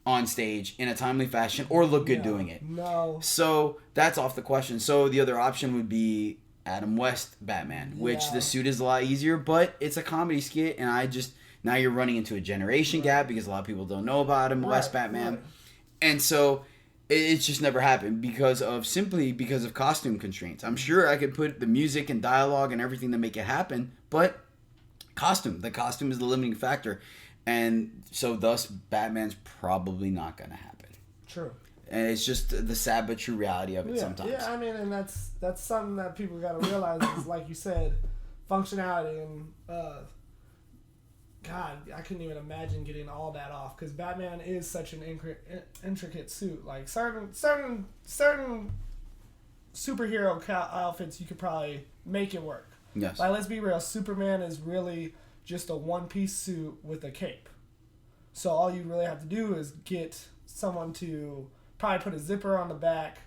on stage in a timely fashion or look good doing it. No. So that's off the question. So the other option would be Adam West Batman, which the suit is a lot easier, but it's a comedy skit, and now you're running into a generation gap because a lot of people don't know about Adam West Batman. And so it's just never happened because of costume constraints. I'm sure I could put the music and dialogue and everything to make it happen, but the costume is the limiting factor. And so thus Batman's probably not going to happen. True. And it's just the sad but true reality of it sometimes. Yeah, I mean, and that's something that people got to realize is, like you said, functionality and God, I couldn't even imagine getting all that off because Batman is such an intricate suit. Like certain superhero outfits, you could probably make it work. Yes. Like, let's be real, Superman is really just a one-piece suit with a cape. So all you really have to do is get someone to probably put a zipper on the back,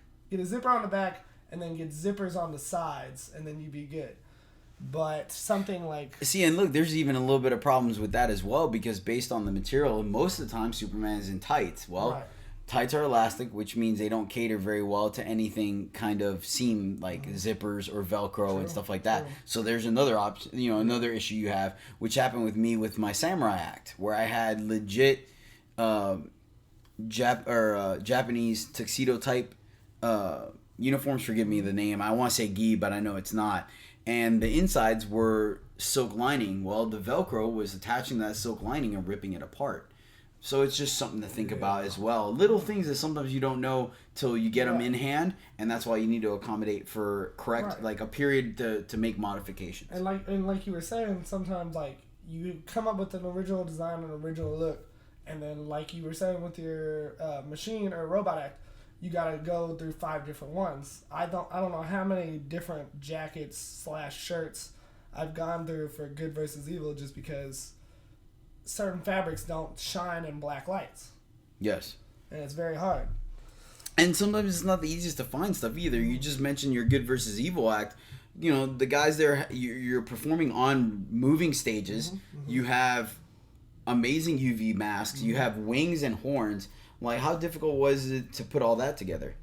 and then get zippers on the sides, and then you'd be good. But something like... See, and look, there's even a little bit of problems with that as well, because based on the material, most of the time Superman is in tights. Well, right. Tights are elastic, which means they don't cater very well to anything kind of seam like zippers or Velcro and stuff like that. So there's another option, another issue you have, which happened with me with my Samurai Act, where I had legit Japanese tuxedo type uniforms. Forgive me the name. I want to say gi, but I know it's not. And the insides were silk lining. Well, the Velcro was attaching that silk lining and ripping it apart. So it's just something to think about as well. Little things that sometimes you don't know till you get them in hand, and that's why you need to accommodate for like a period to make modifications. And like you were saying, sometimes like you come up with an original design, an original look, and then like you were saying with your machine or robot act, you gotta go through 5 different ones. I don't know how many different jackets / shirts I've gone through for good versus evil just because certain fabrics don't shine in black lights. Yes. And it's very hard. And sometimes it's not the easiest to find stuff either. You just mentioned your good versus evil act. The guys there, you're performing on moving stages. You have amazing UV masks. You have wings and horns. Like, how difficult was it to put all that together?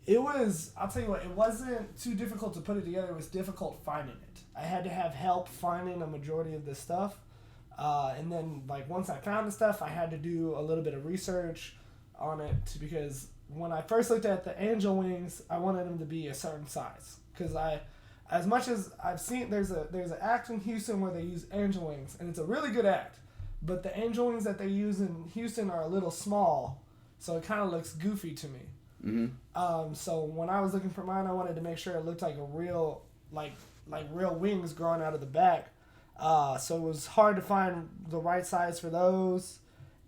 It was, I'll tell you what, it wasn't too difficult to put it together. It was difficult finding it. I had to have help finding a majority of this stuff. And then, like, once I found the stuff, I had to do a little bit of research on it because when I first looked at the angel wings, I wanted them to be a certain size. Because as much as I've seen, there's an act in Houston where they use angel wings, and it's a really good act. But the angel wings that they use in Houston are a little small, so it kind of looks goofy to me. So when I was looking for mine, I wanted to make sure it looked like a real, like real wings growing out of the back. So it was hard to find the right size for those.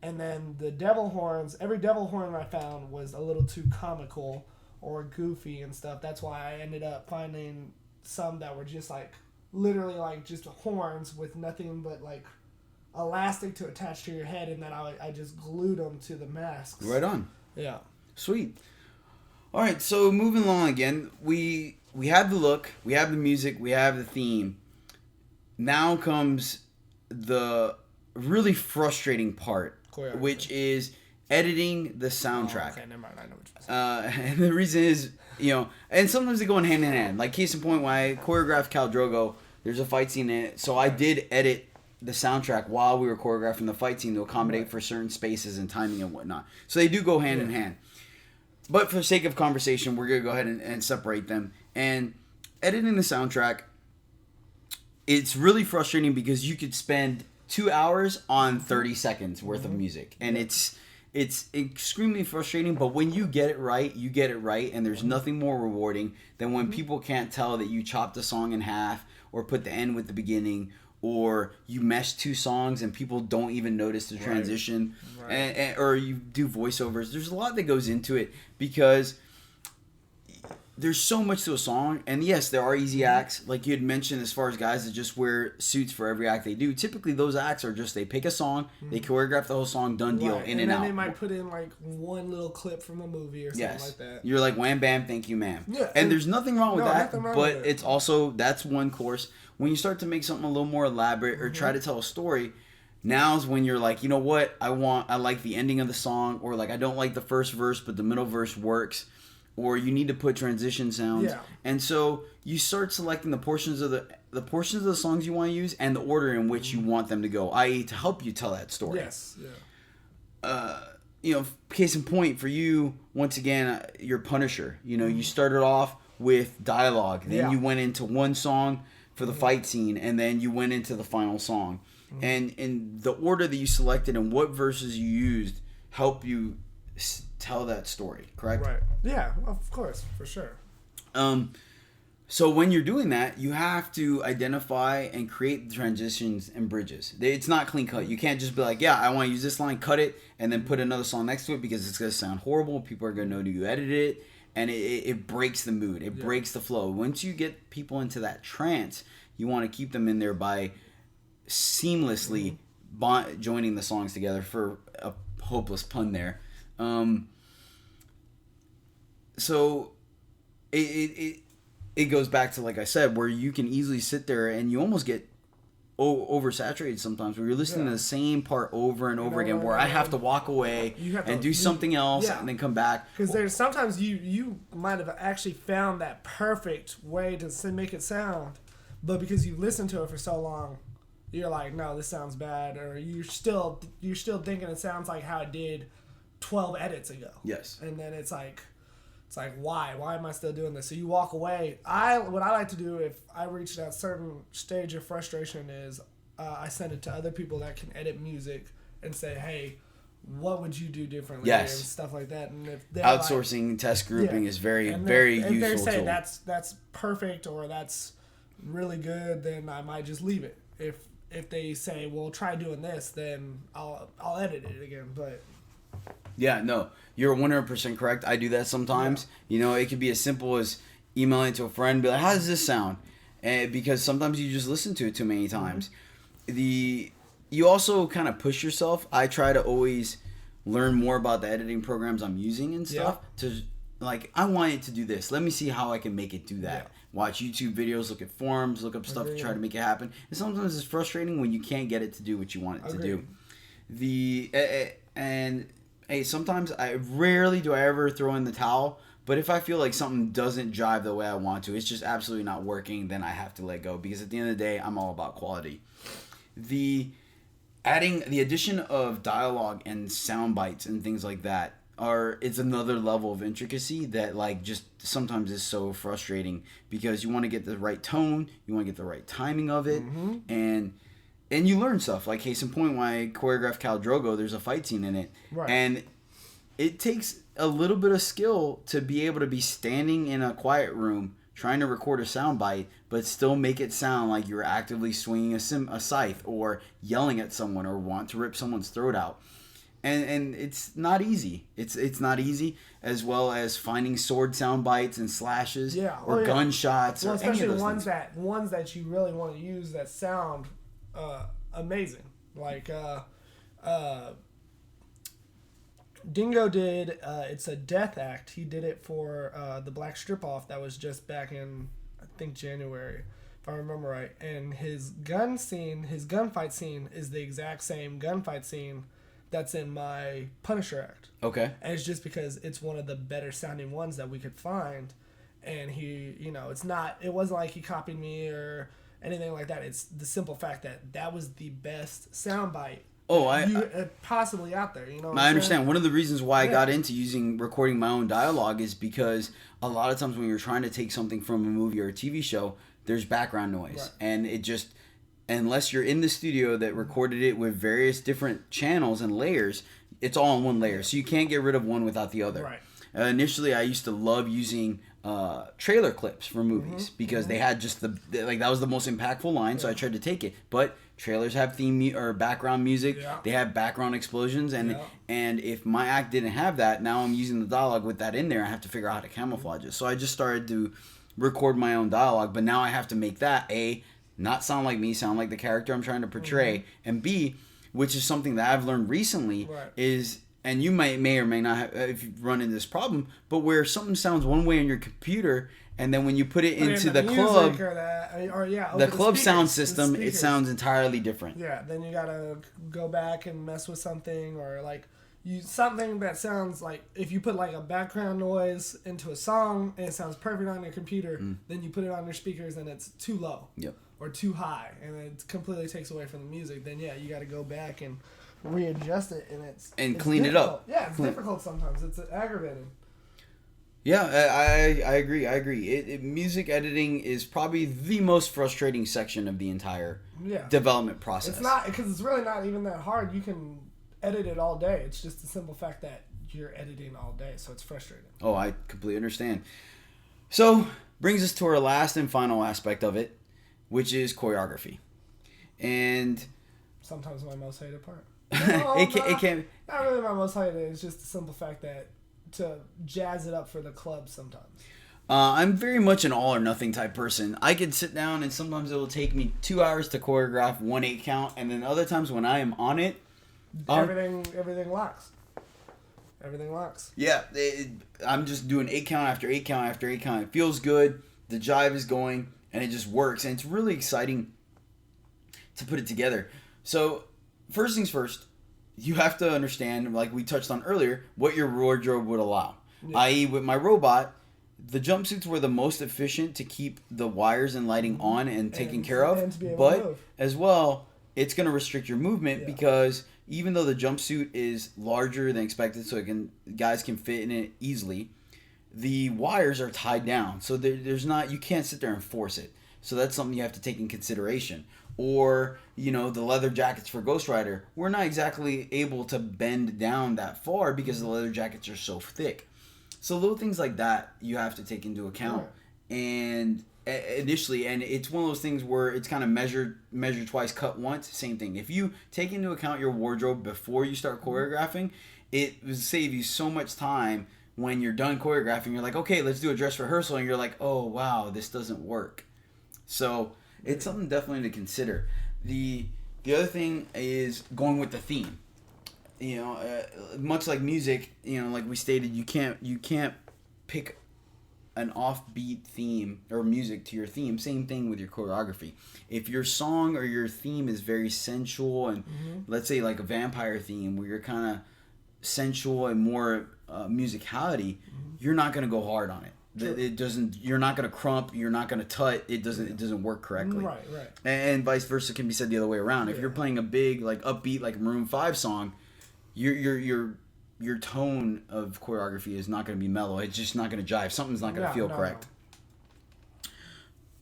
And then the devil horns, every devil horn I found was a little too comical or goofy and stuff. That's why I ended up finding some that were just like, literally like just horns with nothing but like elastic to attach to your head, and then I just glued them to the masks. Right on. Yeah. Sweet. All right, so moving along again, we have the look, we have the music, we have the theme. Now comes the really frustrating part, which is editing the soundtrack. Okay, never mind. I know what you're saying. And the reason is, and sometimes they go in hand. Like, case in point, when I choreographed Khal Drogo, there's a fight scene in it, so I did edit the soundtrack while we were choreographing the fight scene to accommodate for certain spaces and timing and whatnot. So they do go hand in hand. But for the sake of conversation, we're going to go ahead and separate them. And editing the soundtrack, it's really frustrating because you could spend 2 hours on 30 seconds worth of music. And it's extremely frustrating, but when you get it right, and there's nothing more rewarding than when people can't tell that you chopped a song in half or put the end with the beginning, or you mesh 2 songs and people don't even notice the transition, or you do voiceovers. There's a lot that goes into it because there's so much to a song. And yes, there are easy acts, like you had mentioned, as far as guys that just wear suits for every act they do. Typically, those acts are just, they pick a song, they choreograph the whole song, done deal, in and out. And then they might put in like one little clip from a movie or something like that. You're like, wham, bam, thank you, ma'am. Yeah, and there's nothing wrong with that, but it's also, that's one course. When you start to make something a little more elaborate or try to tell a story, now's when you're like, you know what, I like the ending of the song, or like I don't like the first verse, but the middle verse works, or you need to put transition sounds. Yeah. And so you start selecting the portions of the songs you want to use and the order in which you want them to go, i.e. to help you tell that story. Yes. Yeah. Case in point for you, once again, your Punisher. You started off with dialogue, then you went into one song for the fight scene, and then you went into the final song. And in the order that you selected and what verses you used help you tell that story, correct? Right. Yeah, of course, for sure. So when you're doing that, you have to identify and create the transitions and bridges. It's not clean cut. You can't just be like, yeah, I want to use this line, cut it, and then put another song next to it because it's going to sound horrible. People are going to know you edited it, and it breaks the mood. It breaks the flow. Once you get people into that trance, you want to keep them in there by seamlessly joining the songs together, for a hopeless pun there. So it goes back to, like I said, where you can easily sit there and you almost get oversaturated sometimes, where you're listening to the same part over and over again, where I have to walk away and do something else and then come back. Because there's sometimes you might have actually found that perfect way to make it sound, but because you listened to it for so long, you're like, no, this sounds bad, or you're still thinking it sounds like how it did 12 edits ago. Yes. And then it's like, why am I still doing this? So you walk away. What I like to do if I reach that certain stage of frustration is I send it to other people that can edit music and say, hey, what would you do differently? Yes. And stuff like that. And if outsourcing test grouping is very useful. If they say tool. that's perfect or that's really good, then I might just leave it. If they say, well, try doing this, then I'll edit it again. But yeah, no, you're 100% correct. I do that sometimes. Yeah. You know, it could be as simple as emailing to a friend and be like, how does this sound? And because sometimes you just listen to it too many times. You also kind of push yourself. I try to always learn more about the editing programs I'm using and stuff. To like, I want it to do this. Let me see how I can make it do that. Yeah. Watch YouTube videos, look at forums, look up stuff to try to make it happen. And sometimes it's frustrating when you can't get it to do what you want it to do. Hey, sometimes rarely do I ever throw in the towel, but if I feel like something doesn't jive the way I want to, it's just absolutely not working, then I have to let go, because at the end of the day, I'm all about quality. The addition of dialogue and sound bites and things like that it's another level of intricacy that like just sometimes is so frustrating, because you want to get the right tone, you want to get the right timing of it, and you learn stuff. Like, case in point, when I choreographed Khal Drogo, there's a fight scene in it. Right. And it takes a little bit of skill to be able to be standing in a quiet room trying to record a sound bite, but still make it sound like you're actively swinging a scythe or yelling at someone or want to rip someone's throat out. And it's not easy. It's not easy, as well as finding sword sound bites and slashes or gunshots. Well, or especially any of those ones that you really want to use that sound amazing. Like Dingo did it's a Death Act. He did it for the Black Strip Off that was just back in, I think, January, if I remember right. And his gunfight scene is the exact same gunfight scene that's in my Punisher Act. Okay. And it's just because it's one of the better sounding ones that we could find. And he, it wasn't like he copied me or anything like that. It's the simple fact that was the best soundbite possibly out there. I understand. One of the reasons why I got into recording my own dialogue is because a lot of times when you're trying to take something from a movie or a TV show, there's background noise. Right. And it just, unless you're in the studio that recorded it with various different channels and layers, it's all in one layer. So you can't get rid of one without the other. Right. Initially, I used to love using trailer clips for movies because they had just that was the most impactful line. So I tried to take it, but trailers have theme or background music. Yeah. They have background explosions, and if my act didn't have that, now I'm using the dialogue with that in there. I have to figure out how to camouflage it. So I just started to record my own dialogue, but now I have to make that not sound like me, sound like the character I'm trying to portray, and B, which is something that I've learned recently, is. And you may or may not have, if you run into this problem, but where something sounds one way on your computer, and then when you put it into the club, the club sound system, it sounds entirely different. Yeah, then you gotta go back and mess with something, or like something that sounds like, if you put like a background noise into a song and it sounds perfect on your computer, then you put it on your speakers and it's too low or too high, and it completely takes away from the music. Then you gotta go back and readjust it, and it's clean difficult. It up. Yeah, it's difficult sometimes. It's aggravating. Yeah, I agree. Music editing is probably the most frustrating section of the entire development process. It's not, because it's really not even that hard. You can edit it all day. It's just the simple fact that you're editing all day, so it's frustrating. Oh, I completely understand. So brings us to our last and final aspect of it, which is choreography. And sometimes my most hated part. it can not really my most hated. It's just the simple fact that to jazz it up for the club sometimes. I'm very much an all or nothing type person. I can sit down and sometimes it will take me 2 hours to choreograph 1 8 count, and then other times when I am on it, everything locks. Everything locks. Yeah, I'm just doing 8 count after 8 count after 8 count. It feels good. The jive is going, and it just works, and it's really exciting to put it together. So, first things first, you have to understand, like we touched on earlier, what your wardrobe would allow. Yeah. I.e., with my robot, the jumpsuits were the most efficient to keep the wires and lighting on and taken care of, but as well, it's going to restrict your movement because even though the jumpsuit is larger than expected, so guys can fit in it easily, the wires are tied down, so there's not, you can't sit there and force it. So that's something you have to take in consideration. Or, the leather jackets for Ghost Rider, we're not exactly able to bend down that far because the leather jackets are so thick. So little things like that you have to take into account. Right. And initially, and it's one of those things where it's kind of measure twice, cut once, same thing. If you take into account your wardrobe before you start choreographing, it will save you so much time. When you're done choreographing, you're like, okay, let's do a dress rehearsal, and you're like, oh wow, this doesn't work. So it's something definitely to consider. The other thing is going with the theme. Much like music, like we stated, you can't pick an offbeat theme or music to your theme. Same thing with your choreography. If your song or your theme is very sensual and let's say like a vampire theme where you're kind of sensual and more musicality, you're not going to go hard on it. Sure. It doesn't. You're not going to crump. You're not going to tut. It doesn't work correctly. Right. And vice versa can be said the other way around. If you're playing a big like upbeat like Maroon 5 song, your tone of choreography is not going to be mellow. It's just not going to jive. Something's not going to feel correct.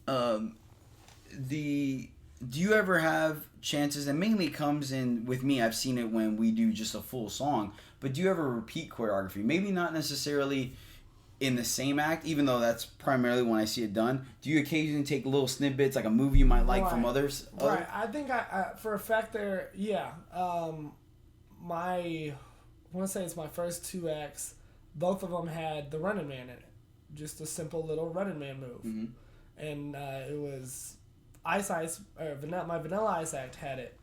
No. Do you ever have chances, and mainly it comes in with me, I've seen it when we do just a full song, but do you ever repeat choreography? Maybe not necessarily in the same act, even though that's primarily when I see it done. Do you occasionally take little snippets, like a movie you might like from others? Right. I think I for a fact there, yeah. I want to say it's my first 2 acts. Both of them had the Running Man in it. Just a simple little Running Man move. Mm-hmm. And it was Ice, or my Vanilla Ice act had it.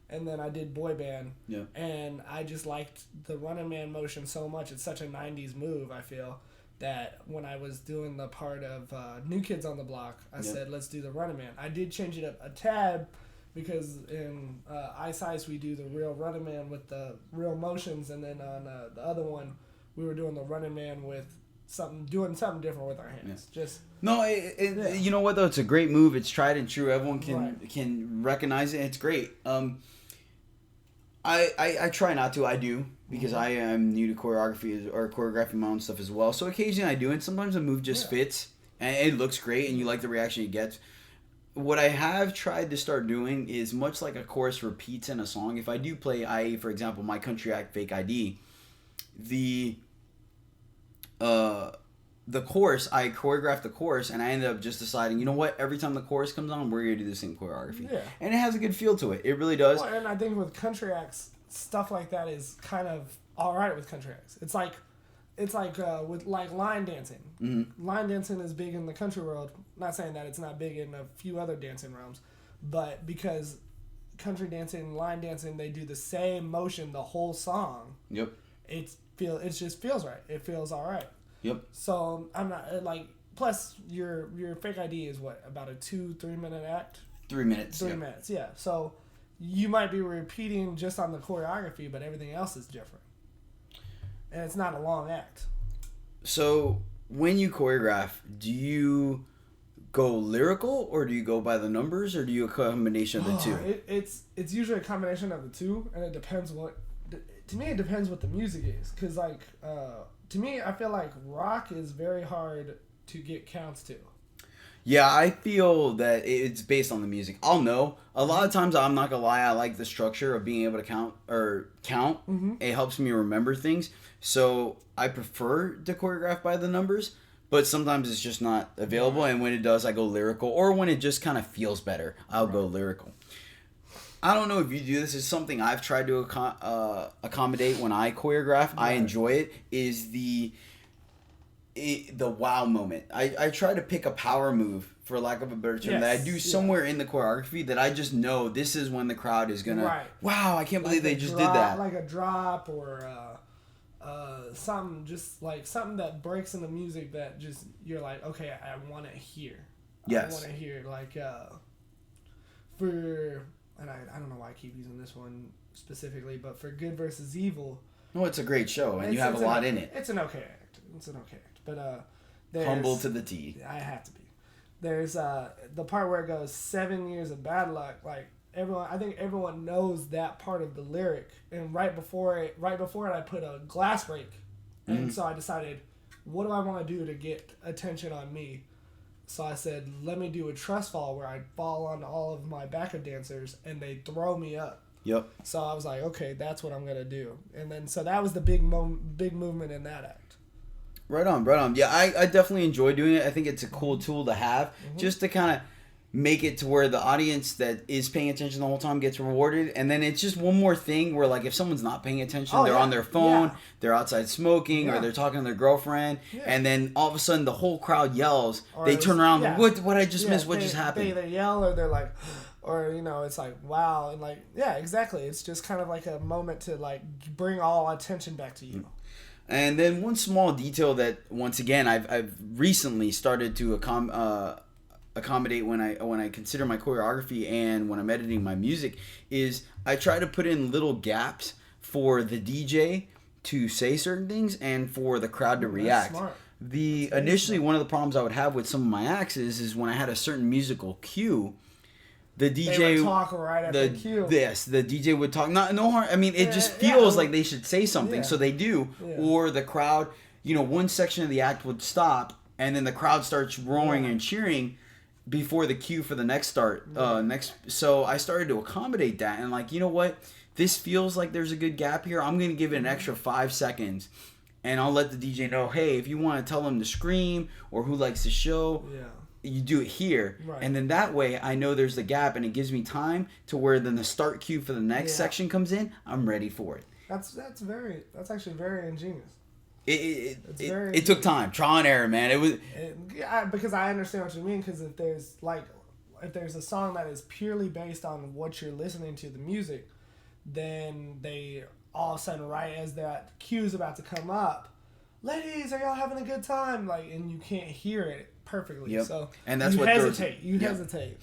And then I did Boy Band. Yeah. And I just liked the Running Man motion so much. It's such a 90s move, I feel, that when I was doing the part of New Kids on the Block, I said, let's do the Running Man. I did change it up a tad because in Ice we do the real Running Man with the real motions, and then on the other one, we were doing the Running Man with doing something different with our hands. Yeah. You know what though? It's a great move. It's tried and true. Everyone can recognize it. It's great. I try not to. I do because I am new to choreography or choreographing my own stuff as well. So occasionally I do, and sometimes the move just fits and it looks great, and you like the reaction it gets. What I have tried to start doing is much like a chorus repeats in a song. If I do play, for example, my country act Fake ID, the chorus, I choreographed the chorus, and I ended up just deciding, you know what, every time the chorus comes on, we're going to do the same choreography. Yeah. And it has a good feel to it. It really does. Well, and I think with country acts, stuff like that is kind of all right with country acts. It's like with like line dancing. Mm-hmm. Line dancing is big in the country world. Not saying that it's not big in a few other dancing realms, but because country dancing, line dancing, they do the same motion the whole song. Yep. It just feels right. It feels all right. Yep. So I'm not plus your Fake ID is what, about a 2-3 minute act? 3 minutes. 3 minutes, yeah. So you might be repeating just on the choreography, but everything else is different. And it's not a long act. So when you choreograph, do you go lyrical or do you go by the numbers, or do you a combination of the two? It's usually a combination of the two, and it depends to me it depends what the music is, because to me I feel like rock is very hard to get counts to. Yeah, I feel that it's based on the music. I'll know. A lot of times, I'm not gonna lie, I like the structure of being able to count. Mm-hmm. It helps me remember things. So I prefer to choreograph by the numbers. but sometimes it's just not available. And when it does, I go lyrical. Or when it just kind of feels better, I'll go lyrical. I don't know if you do this. It's something I've tried to accommodate when I choreograph. I enjoy it. Is the wow moment. I try to pick a power move, for lack of a better term, that I do somewhere in the choreography that I just know this is when the crowd is gonna. Wow! I can't believe they just did that. Like a drop or something, just like something that breaks in the music that just you're like, okay, I want to hear. Yes. I want to hear for. And I don't know why I keep using this one specifically, but for Good versus Evil. No, it's a great show, and you have a lot in it. It's an okay act. But humble to the T. I have to be. There's the part where it goes 7 years of bad luck. Like I think everyone knows that part of the lyric. And right before it, I put a glass break, and so I decided, what do I want to do to get attention on me? So I said, let me do a trust fall where I fall on all of my backup dancers and they throw me up. Yep. So I was like, okay, that's what I'm going to do. And then, so that was the big movement in that act. Right on. Yeah, I definitely enjoy doing it. I think it's a cool tool to have just to kind of make it to where the audience that is paying attention the whole time gets rewarded. And then it's just one more thing where, like, if someone's not paying attention, they're on their phone, they're outside smoking, or they're talking to their girlfriend, and then all of a sudden the whole crowd yells. Or they turn around, what I just missed? What just happened? They either yell or they're like, or, it's like, wow. And, like, yeah, exactly. It's just kind of like a moment to, like, bring all attention back to you. And then one small detail that, once again, I've recently started to accommodate when I consider my choreography and when I'm editing my music is I try to put in little gaps for the DJ to say certain things and for the crowd to react. Smart. Initially one of the problems I would have with some of my acts is when I had a certain musical cue, the DJ they would talk right at the cue. Yes, the DJ would talk. No harm. I mean, it just feels like they should say something, so they do. Yeah. Or the crowd, one section of the act would stop, and then the crowd starts roaring and cheering before the cue for the next start. So I started to accommodate that, and like, you know what? This feels like there's a good gap here. I'm gonna give it an extra 5 seconds, and I'll let the DJ know, hey, if you want to tell them to scream or who likes the show. Yeah. You do it here, and then that way I know there's the gap, and it gives me time to where then the start cue for the next section comes in. I'm ready for it. That's actually very ingenious. It took time, trial and error, man. Because I understand what you mean. Because if there's a song that is purely based on what you're listening to, the music, then they all of a sudden, right as that cue is about to come up, ladies, are y'all having a good time? Like, and you can't hear it perfectly. Yep. So and that's you what hesitate. You hesitate.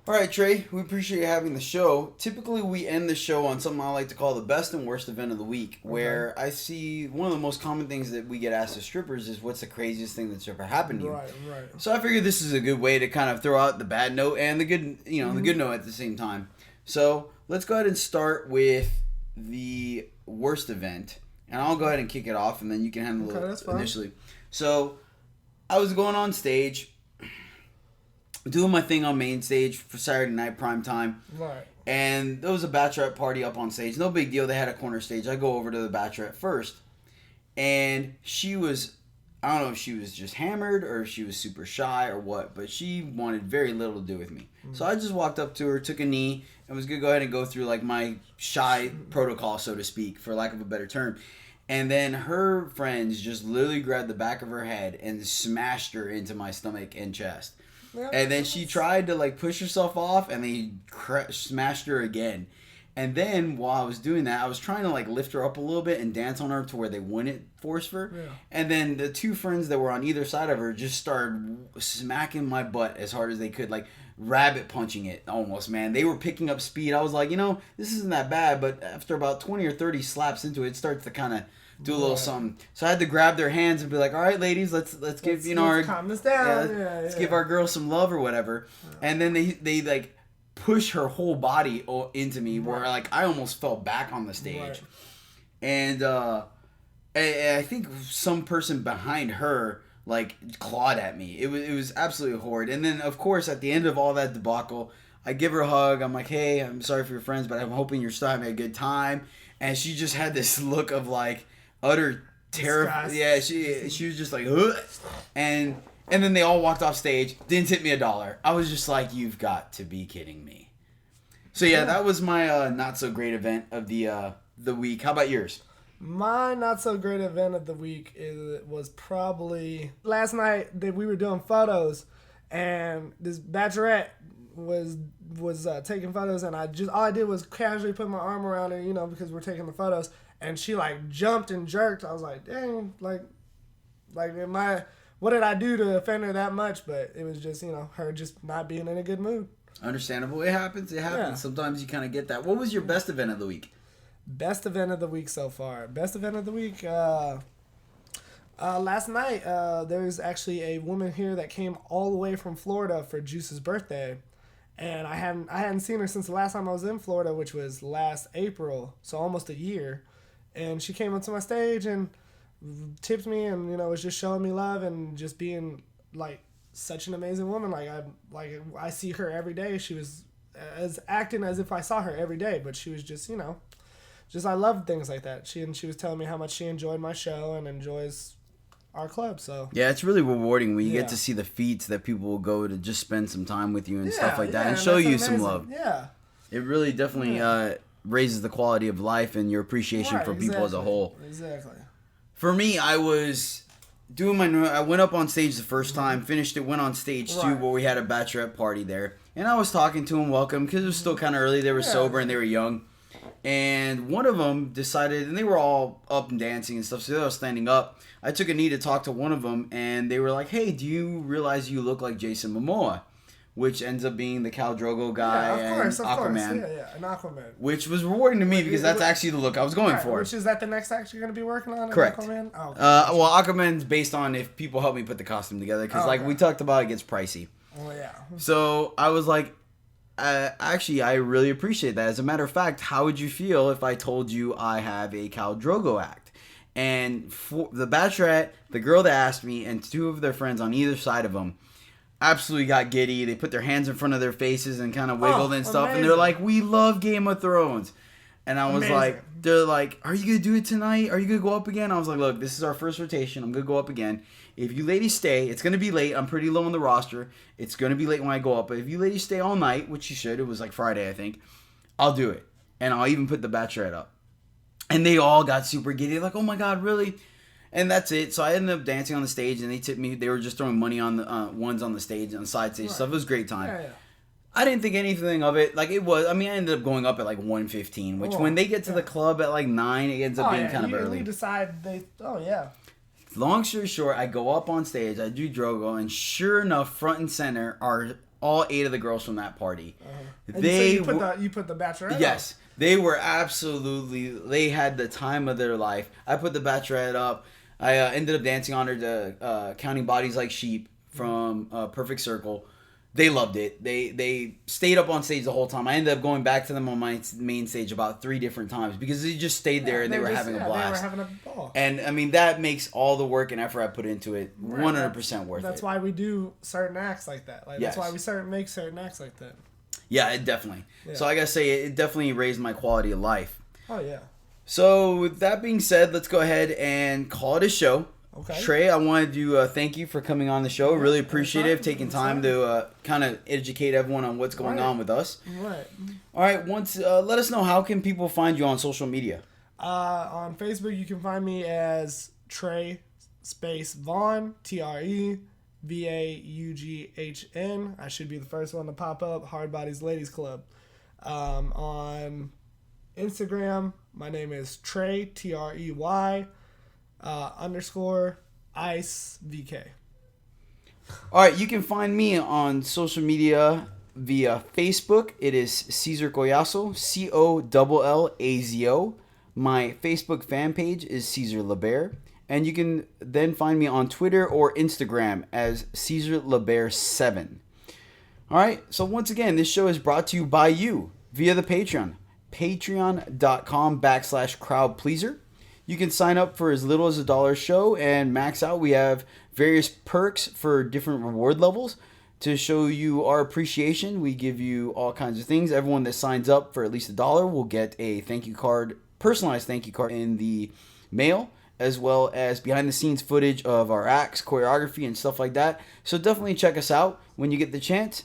All right, Trey, we appreciate you having the show. Typically, we end the show on something I like to call the best and worst event of the week, where I see one of the most common things that we get asked as strippers is, what's the craziest thing that's ever happened to you? Right. So I figured this is a good way to kind of throw out the bad note and the good, the good note at the same time. So let's go ahead and start with the worst event, and I'll go ahead and kick it off, and then you can handle it initially. So I was going on stage, doing my thing on main stage for Saturday night prime time. Right. And there was a bachelorette party up on stage. No big deal. They had a corner stage. I go over to the bachelorette first. And she was, I don't know if she was just hammered or if she was super shy or what, but she wanted very little to do with me. Mm-hmm. So I just walked up to her, took a knee, and was going to go ahead and go through like my shy protocol, so to speak, for lack of a better term. And then her friends just literally grabbed the back of her head and smashed her into my stomach and chest. And then she tried to like push herself off, and they smashed her again. And then while I was doing that, I was trying to like lift her up a little bit and dance on her to where they wouldn't force her. Yeah. And then the two friends that were on either side of her just started smacking my butt as hard as they could, like rabbit punching it almost, man. They were picking up speed. I was like, this isn't that bad, but after about 20 or 30 slaps into it, it starts to kind of do a little something. So I had to grab their hands and be like, all right, ladies, let's give, let's calm this down. Let's give our girl some love or whatever. And then they like push her whole body into me, where like I almost fell back on the stage. And I think some person behind her like clawed at me. It was absolutely horrid. And then of course at the end of all that debacle, I give her a hug. I'm like, hey, I'm sorry for your friends, but I'm hoping you're still having a good time. And she just had this look of like utter terrified. Yeah, she was just like, ugh. And then they all walked off stage. Didn't tip me $1. I was just like, you've got to be kidding me. So yeah, that was my not so great event of the week. How about yours? My not so great event of the week was probably last night that we were doing photos, and this bachelorette was taking photos, and all I did was casually put my arm around her, because we're taking the photos, and she like jumped and jerked. I was like, dang, like what did I do to offend her that much? But it was just her just not being in a good mood. Understandable. It happens. Yeah. Sometimes you kind of get that. What was your best event of the week? Best event of the week so far. Best event of the week. Last night, there was actually a woman here that came all the way from Florida for Juice's birthday, and I hadn't seen her since the last time I was in Florida, which was last April, so almost a year. And she came up to my stage and tipped me, and was just showing me love and just being like such an amazing woman. I see her every day. She was acting as if I saw her every day, but she was just I love things like that. She was telling me how much she enjoyed my show and enjoys our club. So yeah, it's really rewarding when you get to see the feats that people will go to just spend some time with you and stuff like that and show you some love. Yeah, it really definitely raises the quality of life and your appreciation for people as a whole. Exactly. For me, I was doing I went up on stage the first time, finished it, went on stage 2 where we had a bachelorette party there, and I was talking to them, welcome, because it was still kind of early. They were sober and they were young. And one of them decided, and they were all up and dancing and stuff, so they were standing up. I took a knee to talk to one of them, and they were like, hey, do you realize you look like Jason Momoa? Which ends up being the Khal Drogo guy of course. Aquaman. Yeah, an Aquaman. Which was rewarding to me because that's actually the look I was going for. Which is that the next act you're going to be working on? Correct. Aquaman? Oh, okay. Well, Aquaman's based on if people help me put the costume together, because like we talked about, it gets pricey. Oh, yeah. So I was like, actually, I really appreciate that. As a matter of fact, how would you feel if I told you I have a Khal Drogo act? And for the bachelorette, the girl that asked me, and 2 of their friends on either side of them, absolutely got giddy. They put their hands in front of their faces and kind of wiggled and stuff. Amazing. And they're like, we love Game of Thrones. And I was like, they're like, are you going to do it tonight? Are you going to go up again? I was like, look, this is our first rotation. I'm going to go up again. If you ladies stay, it's going to be late. I'm pretty low on the roster. It's going to be late when I go up. But if you ladies stay all night, which you should, it was like Friday, I think, I'll do it. And I'll even put the bachelorette up. And they all got super giddy. Like, oh my God, really? And that's it. So I ended up dancing on the stage, and they tipped me. They were just throwing money on the ones on the stage, on the side stage stuff. It was a great time. Yeah. I didn't think anything of it. Like, it was, I ended up going up at like 1:15, which when they get to the club at like 9, it ends up being kind of early. You decide Long story short, I go up on stage, I do Drogo, and sure enough, front and center are all 8 of the girls from that party. And you put the bachelorette Yes. They were they had the time of their life. I put the bachelorette up. I ended up dancing on her to Counting Bodies Like Sheep from Perfect Circle. They loved it. They stayed up on stage the whole time. I ended up going back to them on my main stage about 3 different times because they just stayed there and they were having a blast. They were having a ball. And that makes all the work and effort I put into it 100% worth it. That's why we do certain acts like that. That's why we make certain acts like that. Yeah, it definitely. Yeah. So I gotta say, it definitely raised my quality of life. Oh yeah. So with that being said, let's go ahead and call it a show. Okay. Trey, I wanted to thank you for coming on the show. Really appreciate it, taking time to kind of educate everyone on what's going on with us. Right. All right. Let us know, how can people find you on social media? On Facebook, you can find me as Tre Vaughn, TreVaughn. I should be the first one to pop up. Hard Bodies Ladies Club. On Instagram, my name is Trey, Trey, _ Ice VK. All right, you can find me on social media via Facebook. It is Cesar Collazo, COLLAZO. My Facebook fan page is Cesar LeBear. And you can then find me on Twitter or Instagram as Cesar LeBear 7. All right, so once again, this show is brought to you by you via the Patreon. Patreon.com/crowd pleaser. You can sign up for as little as $1 a show and max out. We have various perks for different reward levels to show you our appreciation. We give you all kinds of things. Everyone that signs up for at least $1 will get a thank you card, personalized thank you card in the mail, as well as behind the scenes footage of our acts, choreography, and stuff like that. So definitely check us out when you get the chance.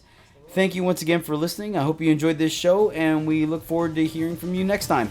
Thank you once again for listening. I hope you enjoyed this show, and we look forward to hearing from you next time.